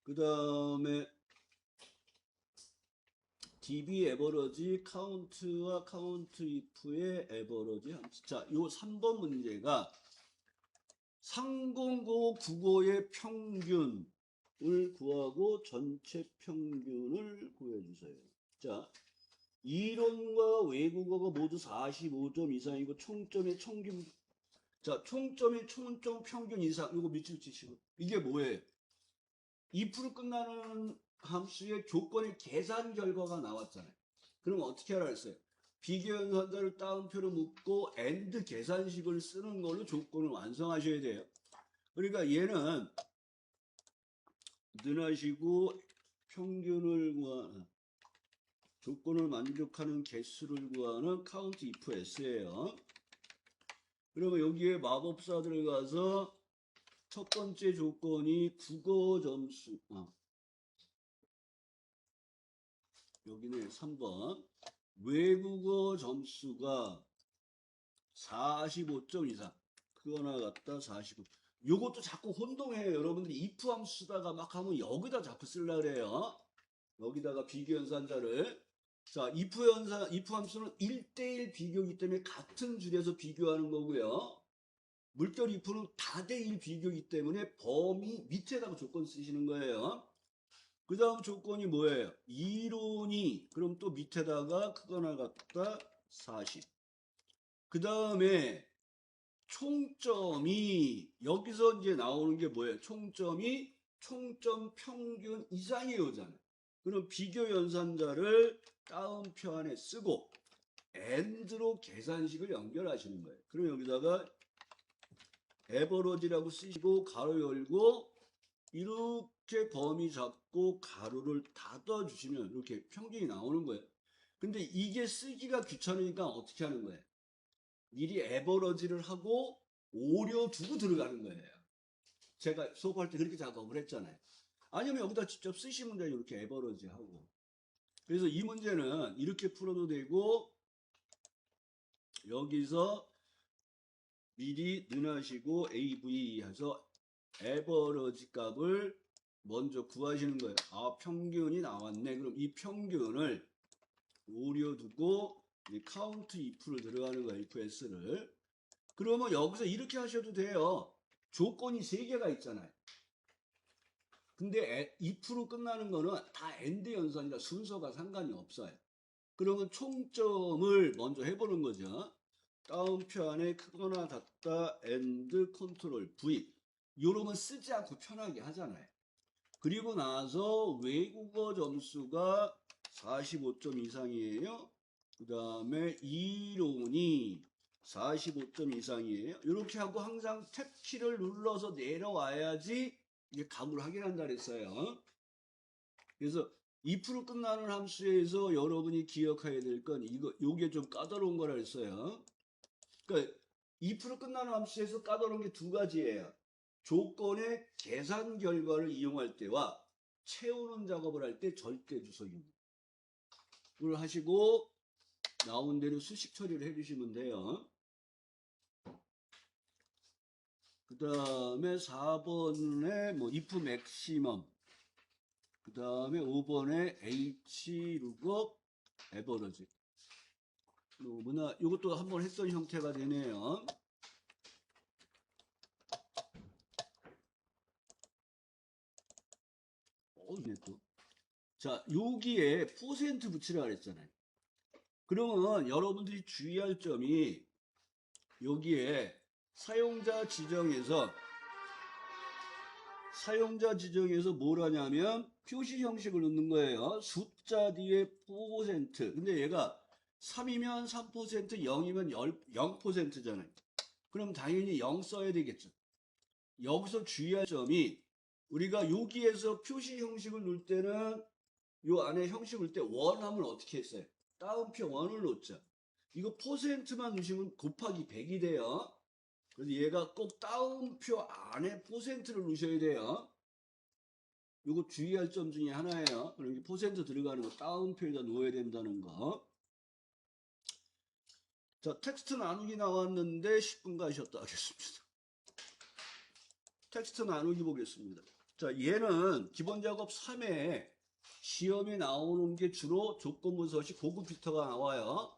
그 다음에 db 에버러지 카운트와 카운트 if의 에버러지 함수. 자, 요 3번 문제가 상공고 국어의 평균을 구하고 전체 평균을 구해주세요. 자, 이론과 외국어가 모두 45점 이상이고 총점의 총균. 자, 총점의 총점 평균 이상. 이거 밑줄 치시고. 이게 뭐예요? 2% 끝나는 함수의 조건의 계산 결과가 나왔잖아요. 그럼 어떻게 하라 했어요? 비교연산자를 따옴표로 묶고 AND 계산식을 쓰는 걸로 조건을 완성하셔야 돼요. 그러니까 얘는 능하시고 평균을 구하는 조건을 만족하는 개수를 구하는 count if s예요. 그러면 여기에 마법사 들어가서 첫 번째 조건이 국어 점수. 여기는 3번. 외국어 점수가 45점 이상. 그거나 같다 45. 요것도 자꾸 혼동해요. 여러분들이 if 함수 쓰다가 막 하면 여기다 자꾸 쓰려고 그래요. 여기다가 비교연산자를. 자, if 함수는 1대1 비교이기 때문에 같은 줄에서 비교하는 거고요. 물결 if는 다대1 비교이기 때문에 범위 밑에다가 조건 쓰시는 거예요. 그 다음 조건이 뭐예요? 이론이, 그럼 또 밑에다가 크거나 같다 40. 그 다음에 총점이, 여기서 이제 나오는 게 뭐예요? 총점이 총점 평균 이상이 오잖아요. 그럼 비교 연산자를 따옴표 안에 쓰고 AND로 계산식을 연결하시는 거예요. 그럼 여기다가 에버러지라고 쓰시고 가로 열고 이렇게 범위 잡고 가로를 닫아주시면 이렇게 평균이 나오는 거예요. 근데 이게 쓰기가 귀찮으니까 어떻게 하는 거예요? 미리 에버러지를 하고 오려 두고 들어가는 거예요. 제가 수업할 때 그렇게 작업을 했잖아요. 아니면 여기다 직접 쓰시면 돼요. 이렇게 에버러지 하고. 그래서 이 문제는 이렇게 풀어도 되고, 여기서 미리 넣으시고 AV 해서 에버러지 값을 먼저 구하시는 거예요. 아, 평균이 나왔네. 그럼 이 평균을 오려두고 카운트 if를 들어가는 거예요. ifs를. 그러면 여기서 이렇게 하셔도 돼요. 조건이 3개가 있잖아요. 근데 if로 끝나는 거는 다 AND 연산이라 순서가 상관이 없어요. 그러면 총점을 먼저 해보는 거죠. 따옴표 안에 크거나 같다 AND 컨트롤 V. 요러면 쓰지 않고 편하게 하잖아요. 그리고 나서 외국어 점수가 45점 이상이에요. 그 다음에 이론이 45점 이상이에요. 이렇게 하고 항상 탭키를 눌러서 내려와야지 이게 값을 확인한다 그랬어요. 그래서 2% 끝나는 함수에서 여러분이 기억해야 될 건 요게 좀 까다로운 거라 했어요. 그러니까 2% 끝나는 함수에서 까다로운 게 2가지예요. 조건의 계산 결과를 이용할 때와 채우는 작업을 할 때 절대 주소 이용을 하시고 나온 대로 수식 처리를 해주시면 돼요. 그 다음에 4번에 뭐 if maximum, 그 다음에 5번에 h lookup average. 뭐나 이것도 한번 했던 형태가 되네요. 이게 또. 자, 여기에 퍼센트 붙이라 그랬잖아요. 그러면 여러분들이 주의할 점이 여기에 사용자 지정에서 뭘 하냐면 표시 형식을 넣는 거예요. 숫자 뒤에 %. 근데 얘가 3이면 3%, 0이면 0%잖아요. 그럼 당연히 0 써야 되겠죠. 여기서 주의할 점이 우리가 여기에서 표시 형식을 넣을 때는 요 안에 형식을 넣을 때 원함을 어떻게 했어요? 따옴표 1을 넣자. 이거 %만 넣으시면 곱하기 100이 돼요. 그래서 얘가 꼭 따옴표 안에 %를 넣으셔야 돼요. 요거 주의할 점 중에 하나예요. 그럼 %, 들어가는 거 따옴표에다 넣어야 된다는 거. 자, 텍스트 나누기 나왔는데 10분 가셨다 하겠습니다. 텍스트 나누기 보겠습니다. 자, 얘는 기본 작업 3에 시험에 나오는 게 주로 조건부 서식 고급 필터가 나와요.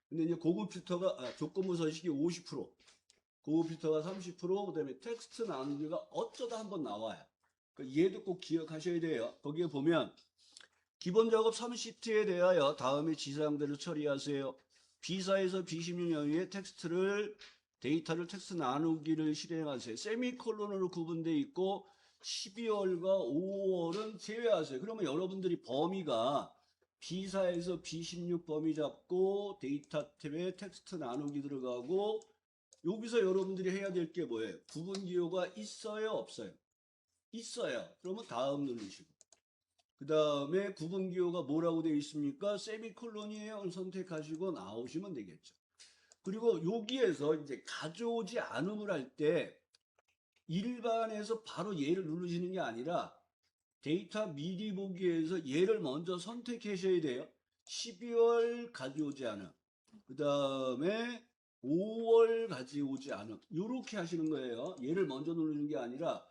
근데 이제 고급 필터가, 조건부 서식이 50%, 고급 필터가 30%, 그 다음에 텍스트 나누기가 어쩌다 한번 나와요. 그러니까 얘도 꼭 기억하셔야 돼요. 거기에 보면 기본 작업 3시트에 대하여 다음에 지사항대로 처리하세요. B사에서 B16 여기에 데이터를 텍스트 나누기를 실행하세요. 세미콜론으로 구분되어 있고 12월과 5월은 제외하세요. 그러면 여러분들이 범위가 B사에서 B16 범위 잡고 데이터 탭에 텍스트 나누기 들어가고 여기서 여러분들이 해야 될 게 뭐예요? 구분 기호가 있어요? 없어요? 있어요. 그러면 다음 누르시고. 그 다음에 구분 기호가 뭐라고 되어 있습니까? 세미콜론이에요. 선택하시고 나오시면 되겠죠. 그리고 여기에서 이제 가져오지 않음을 할 때 일반에서 바로 얘를 누르시는 게 아니라 데이터 미리 보기에서 얘를 먼저 선택하셔야 돼요. 12월 가져오지 않음. 그 다음에 5월 가져오지 않음. 이렇게 하시는 거예요. 얘를 먼저 누르는 게 아니라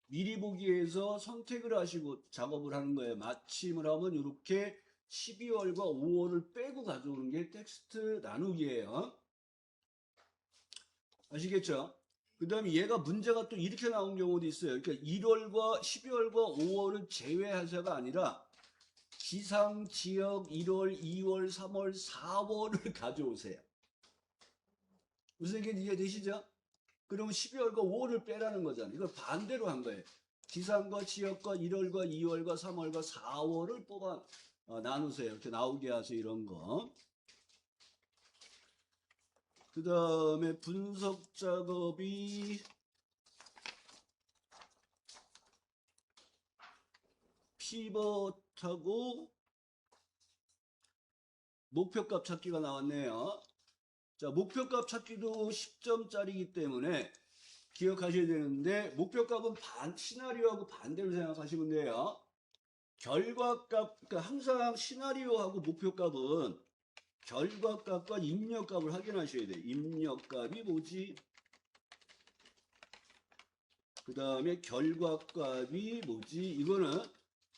미리 보기에서 선택을 하시고 작업을 하는 거예요. 마침을 하면 이렇게 12월과 5월을 빼고 가져오는 게 텍스트 나누기예요. 아시겠죠? 그 다음에 얘가 문제가 또 이렇게 나온 경우도 있어요. 그러니까 1월과 12월과 5월은 제외하자가 아니라 지상, 지역, 1월, 2월, 3월, 4월을 가져오세요. 무슨 얘기인지 이해되시죠? 그러면 12월과 5월을 빼라는 거잖아요. 이걸 반대로 한 거예요. 지상과 지역과 1월과 2월과 3월과 4월을 뽑아 나누세요. 이렇게 나오게 하세요. 이런 거. 그 다음에 분석 작업이 피벗하고 목표값 찾기가 나왔네요. 자, 목표값 찾기도 10점짜리이기 때문에 기억하셔야 되는데 목표값은 시나리오하고 반대로 생각하시면 돼요. 결과값, 그러니까 항상 시나리오하고 목표값은 결과값과 입력값을 확인하셔야 돼요. 입력값이 뭐지? 그 다음에 결과값이 뭐지? 이거는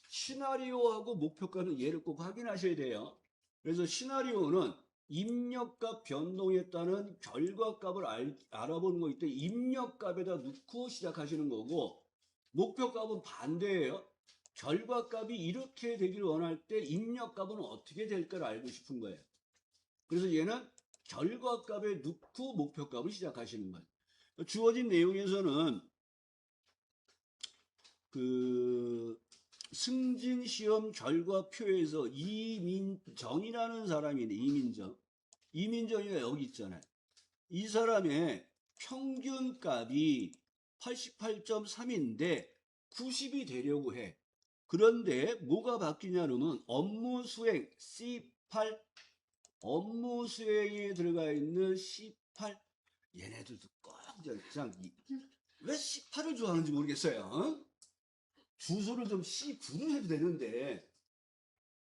시나리오하고 목표값은 얘를 꼭 확인하셔야 돼요. 그래서 시나리오는 입력값 변동에 따른 결과값을 알아보는 거기 때문에 입력값에다 넣고 시작하시는 거고, 목표값은 반대예요. 결과값이 이렇게 되기를 원할 때 입력값은 어떻게 될까를 알고 싶은 거예요. 그래서 얘는 결과값에 넣고 목표값을 시작하시는 거예요. 주어진 내용에서는 승진 시험 결과표에서 이민정이라는 사람이네. 이민정이가 여기 있잖아요. 이 사람의 평균값이 88.3인데 90이 되려고 해. 그런데 뭐가 바뀌냐면 업무 수행 C8, 업무 수행에 들어가 있는 C8, 얘네들도 꼭 왜 C8을 좋아하는지 모르겠어요. 어? 주소를 좀 C9를 해도 되는데,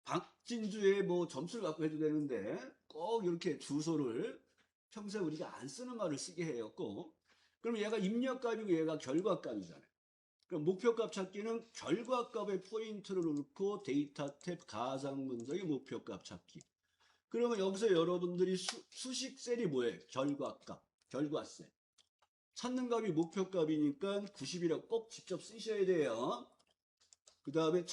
박진주의 뭐 점수를 갖고 해도 되는데, 꼭 이렇게 주소를 평소에 우리가 안 쓰는 말을 쓰게 해요, 꼭. 그럼 얘가 입력값이고 얘가 결과값이잖아요. 그럼 목표값 찾기는 결과값에 포인트를 넣고 데이터 탭 가상 분석의 목표값 찾기. 그러면 여기서 여러분들이 수식 셀이 뭐예요? 결과값, 결과셀. 찾는 값이 목표값이니까 90이라고 꼭 직접 쓰셔야 돼요. 그 다음에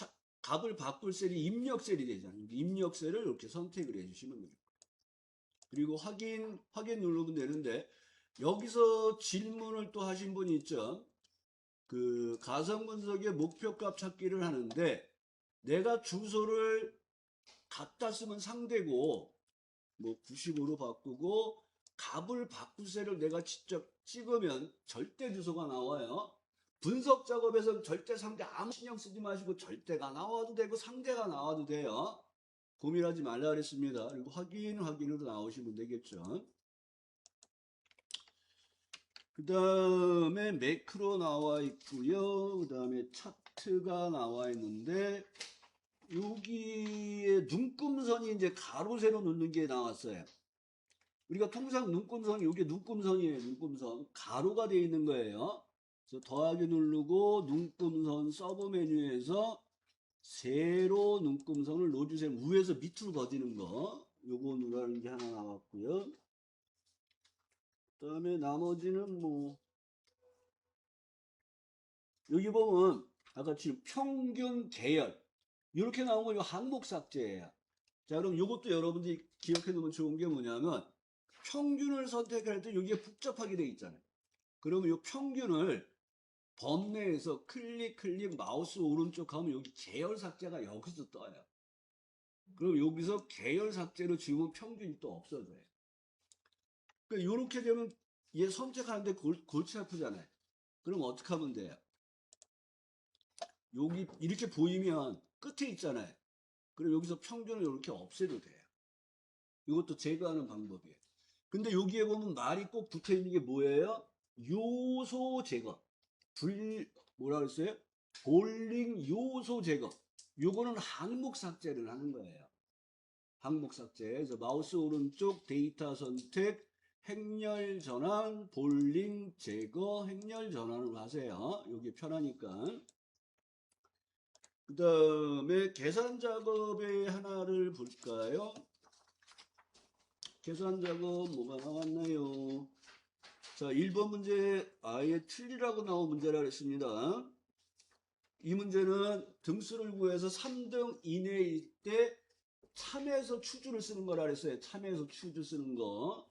값을 바꿀 셀이 입력셀이 되잖아요. 입력셀을 이렇게 선택을 해주시면 돼요. 그리고 확인 누르면 되는데, 여기서 질문을 또 하신 분이 있죠. 그 가상분석의 목표값 찾기를 하는데, 내가 주소를 갖다 쓰면 상대고, 뭐 95로 바꾸고, 값을 바꿀 셀을 내가 직접 찍으면 절대 주소가 나와요. 분석 작업에서는 절대 상대 아무 신경 쓰지 마시고 절대가 나와도 되고 상대가 나와도 돼요. 고민하지 말라 그랬습니다. 그리고 확인으로 나오시면 되겠죠. 그 다음에 매크로 나와 있고요. 그 다음에 차트가 나와 있는데 여기에 눈금선이 이제 가로 세로 놓는 게 나왔어요. 우리가 통상 눈금선이 이게 눈금선이에요. 눈금선 가로가 되어 있는 거예요. 그래서 더하기 누르고 눈금선 서브 메뉴에서 세로 눈금선을 넣어주세요. 위에서 밑으로 거지는 거 요거 누르는 게 하나 나왔고요. 그 다음에 나머지는 뭐 여기 보면 아까 지금 평균 계열 이렇게 나온 거 이거 항목 삭제예요. 자 그럼 이것도 여러분들이 기억해 놓으면 좋은 게 뭐냐면 평균을 선택할 때 여기에 복잡하게 돼 있잖아요. 그러면 이 평균을 범내에서 클릭 마우스 오른쪽 하면 여기 계열 삭제가 여기서 떠요. 그럼 여기서 계열 삭제로 지우면 평균이 또 없어져요. 그러니까 이렇게 되면 얘 선택하는데 골치 아프잖아요. 그럼 어떻게 하면 돼요? 여기 이렇게 보이면 끝에 있잖아요. 그럼 여기서 평균을 이렇게 없애도 돼요. 이것도 제거하는 방법이에요. 근데 여기에 보면 말이 꼭 붙어 있는 게 뭐예요? 요소 제거. 뭐라 그랬어요? 볼링 요소 제거. 요거는 항목 삭제를 하는 거예요. 항목 삭제. 그래서 마우스 오른쪽 데이터 선택, 행렬 전환, 볼링 제거, 행렬 전환을 하세요. 여기 편하니까. 그 다음에 계산 작업의 하나를 볼까요? 계산 작업 뭐가 나왔나요? 자, 1번 문제 아예 틀리라고 나온 문제라 그랬습니다. 이 문제는 등수를 구해서 3등 이내일 때 참에서 추주를 쓰는 거라 그랬어요. 참에서 추주 쓰는 거.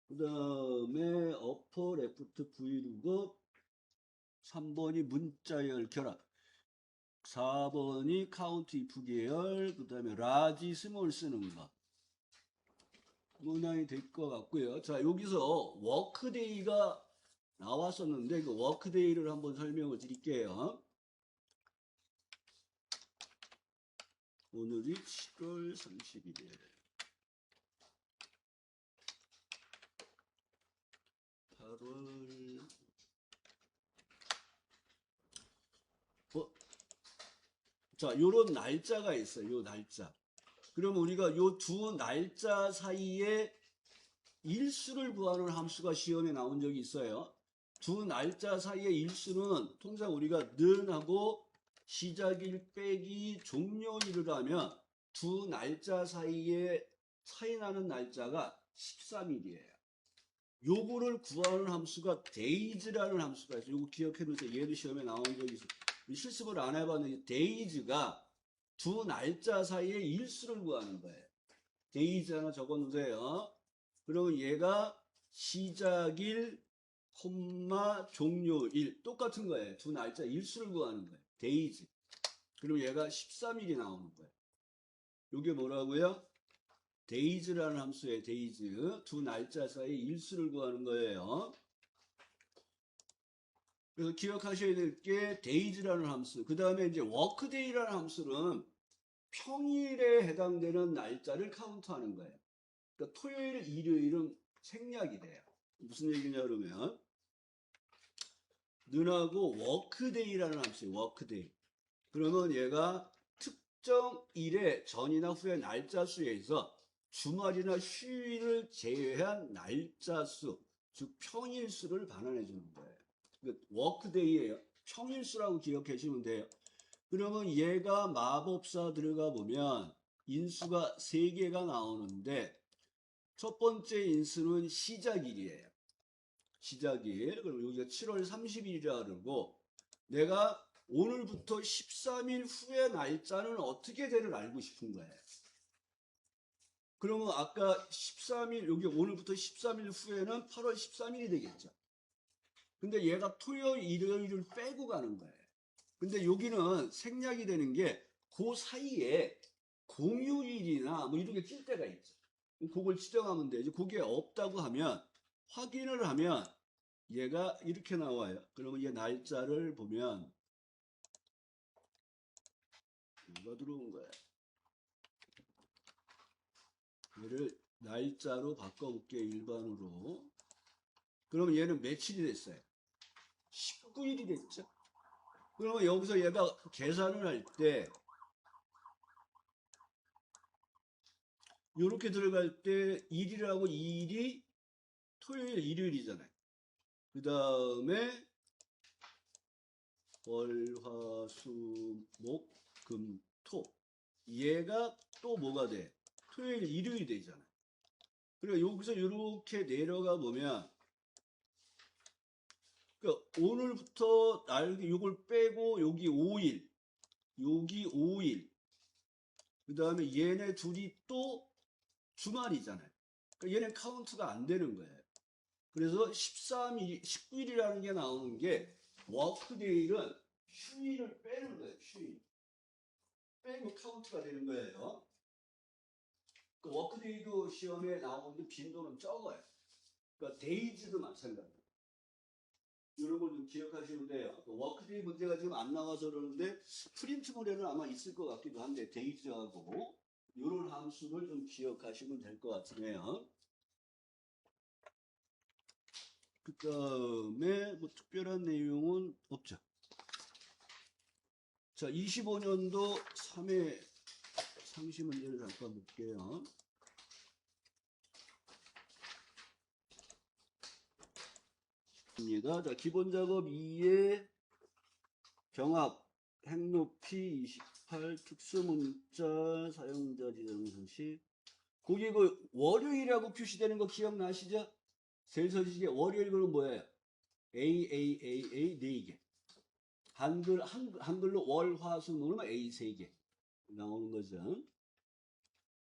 그 다음에 어퍼 레프트 브이룩업 3번이 문자열 결합 4번이 카운트 이프 계열 그 다음에 라지 스몰 쓰는 거 문항이 될 것 같고요. 자, 여기서 워크데이가 나왔었는데 그 워크데이를 한번 설명을 드릴게요. 오늘이 7월 31일 8월 자, 요런 날짜가 있어요. 요 날짜. 그럼 우리가 요 두 날짜 사이에 일수를 구하는 함수가 시험에 나온 적이 있어요. 두 날짜 사이의 일수는 통상 우리가 는하고 시작일 빼기 종료일을 하면 두 날짜 사이에 차이 나는 날짜가 13일이에요. 요거를 구하는 함수가 days라는 함수가 있어요. 요거 기억해 놓으세요. 얘도 시험에 나온 적이 있어요. 실습을 안 해봤는데 days가 두 날짜 사이에 일수를 구하는 거예요. days 하나 적어 놓으세요. 그러면 얘가 시작일, 종료일 똑같은 거예요. 두 날짜 일수를 구하는 거예요. days. 그럼 얘가 13일이 나오는 거예요. 이게 뭐라고요? days라는 함수예요. days. 두 날짜 사이 일수를 구하는 거예요. 그래서 기억하셔야 될 게 days라는 함수. 그 다음에 이제 workday라는 함수는 평일에 해당되는 날짜를 카운트하는 거예요. 그러니까 토요일, 일요일은 생략이 돼요. 무슨 얘기냐 그러면 는하고 워크데이라는 함수예요. 워크데이. 그러면 얘가 특정 일의 전이나 후의 날짜 수에서 주말이나 휴일을 제외한 날짜 수, 즉 평일 수를 반환해 주는 거예요. 워크데이예요. 평일 수라고 기억해 주시면 돼요. 그러면 얘가 마법사 들어가 보면 인수가 3개가 나오는데 첫 번째 인수는 시작일이에요. 시작일. 그럼 여기가 7월 30일이라 그러고 내가 오늘부터 13일 후의 날짜는 어떻게 되는 알고 싶은 거예요. 그러면 아까 13일 여기 오늘부터 13일 후에는 8월 13일이 되겠죠. 근데 얘가 토요일, 일요일을 빼고 가는 거예요. 근데 여기는 생략이 되는 게 그 사이에 공휴일이나 뭐 이런 게 낄 때가 있죠. 그걸 지정하면 되죠. 그게 없다고 하면 확인을 하면 얘가 이렇게 나와요. 그러면 얘 날짜를 보면 뭐가 들어온 거야. 얘를 날짜로 바꿔볼게요. 일반으로. 그러면 얘는 며칠이 됐어요? 19일이 됐죠. 그러면 여기서 얘가 계산을 할 때 이렇게 들어갈 때 1일하고 2일이 토요일, 일요일이잖아요. 그 다음에 월, 화, 수, 목, 금, 토. 얘가 또 뭐가 돼? 토요일, 일요일이 되잖아요. 그리고 여기서 이렇게 내려가 보면 그러니까 오늘부터 요걸 빼고 여기 5일, 여기 5일. 그 다음에 얘네 둘이 또 주말이잖아요. 그러니까 얘는 카운트가 안 되는 거예요. 그래서 13일, 19일이라는 게 나오는 게 워크데이는 휴일을 빼는 거예요. 휴일. 빼고 카운트가 되는 거예요. 그 워크데이도 시험에 나오는데 빈도는 적어요. 그러니까 데이즈도 마찬가지예요. 이런 걸 좀 기억하시면 돼요. 워크데이 문제가 지금 안 나와서 그러는데 프린트물에는 아마 있을 것 같기도 한데 데이즈하고 이런 함수를 좀 기억하시면 될 것 같으네요. 그 다음에 뭐 특별한 내용은 없죠. 자, 25년도 3회 상시 문제를 잠깐 볼게요. 입니다. 자, 기본 작업 2의 병합 핵높이 28 특수문자 사용자 지정 서식 거기 그 월요일이라고 표시되는 거 기억나시죠? 셀서식의 월요일 그럼 뭐예요? A 4개 한글로 월, 화, 수 누르면 A 3개 나오는 거죠.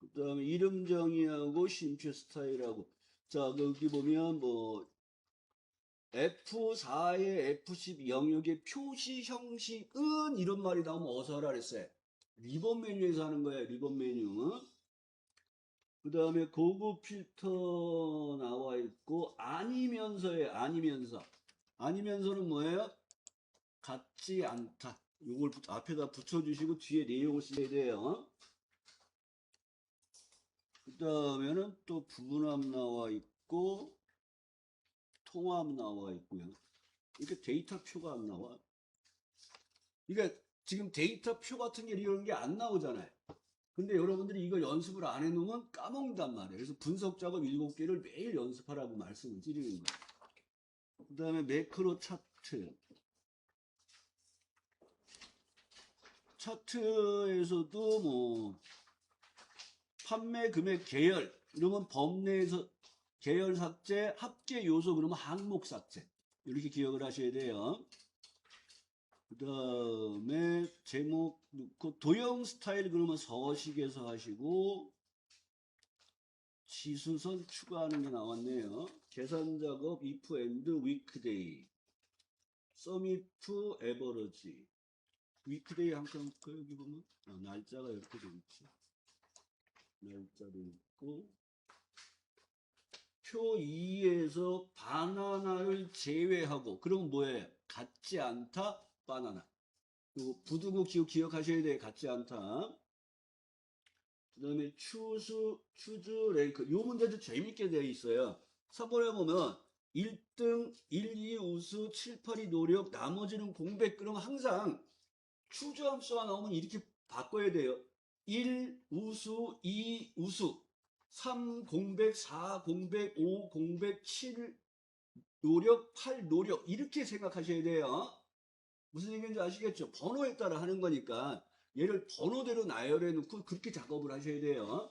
그 다음에 이름 정의하고 쉼표 스타일하고 자 여기 보면 뭐 F4의 F10 영역의 표시 형식은 이런 말이 나오면 어서 하라 그랬어요. 리본 메뉴에서 하는 거예요. 리본 메뉴. 그 다음에 고급 필터 나와 있고 아니면서에 아니면서는 뭐예요? 같지 않다. 요걸 앞에다 붙여주시고 뒤에 내용을 써야 돼요. 그 다음에는 또 분합 나와 있고 통합 나와 있고요. 이렇게 데이터 표가 안 나와. 그러니까 지금 데이터 표 같은 게 이런 게 안 나오잖아요. 근데 여러분들이 이거 연습을 안 해놓으면 까먹는단 말이에요. 그래서 분석 작업 7개를 매일 연습하라고 말씀을 드리는 거예요. 그 다음에 매크로 차트. 차트에서도 뭐 판매 금액 계열 이러면 범내에서 계열 삭제, 합계 요소 그러면 항목 삭제 이렇게 기억을 하셔야 돼요. 그 다음에 제목 넣고 도형 스타일 그러면 서식에서 하시고 지수선 추가하는 게 나왔네요. 계산 작업 if and weekday sum if average weekday 한칸 여기 보면 날짜가 이렇게 되어 있지. 날짜도 있고 표 2에서 바나나를 제외하고 그럼 뭐예요? 같지 않다 바나나. 그리고 부두고 기억하셔야 돼요. 같지 않다. 그 다음에 추즈 랭크 요 문제도 재밌게 되어 있어요. 3번에 보면 1등 1, 2 우수 7, 8이 노력 나머지는 공백 그러면 항상 추즈 함수가 나오면 이렇게 바꿔야 돼요. 1 우수 2 우수 3 공백 4 공백 5 공백 7 노력 8 노력 이렇게 생각하셔야 돼요. 무슨 얘기인지 아시겠죠? 번호에 따라 하는 거니까 얘를 번호대로 나열해 놓고 그렇게 작업을 하셔야 돼요.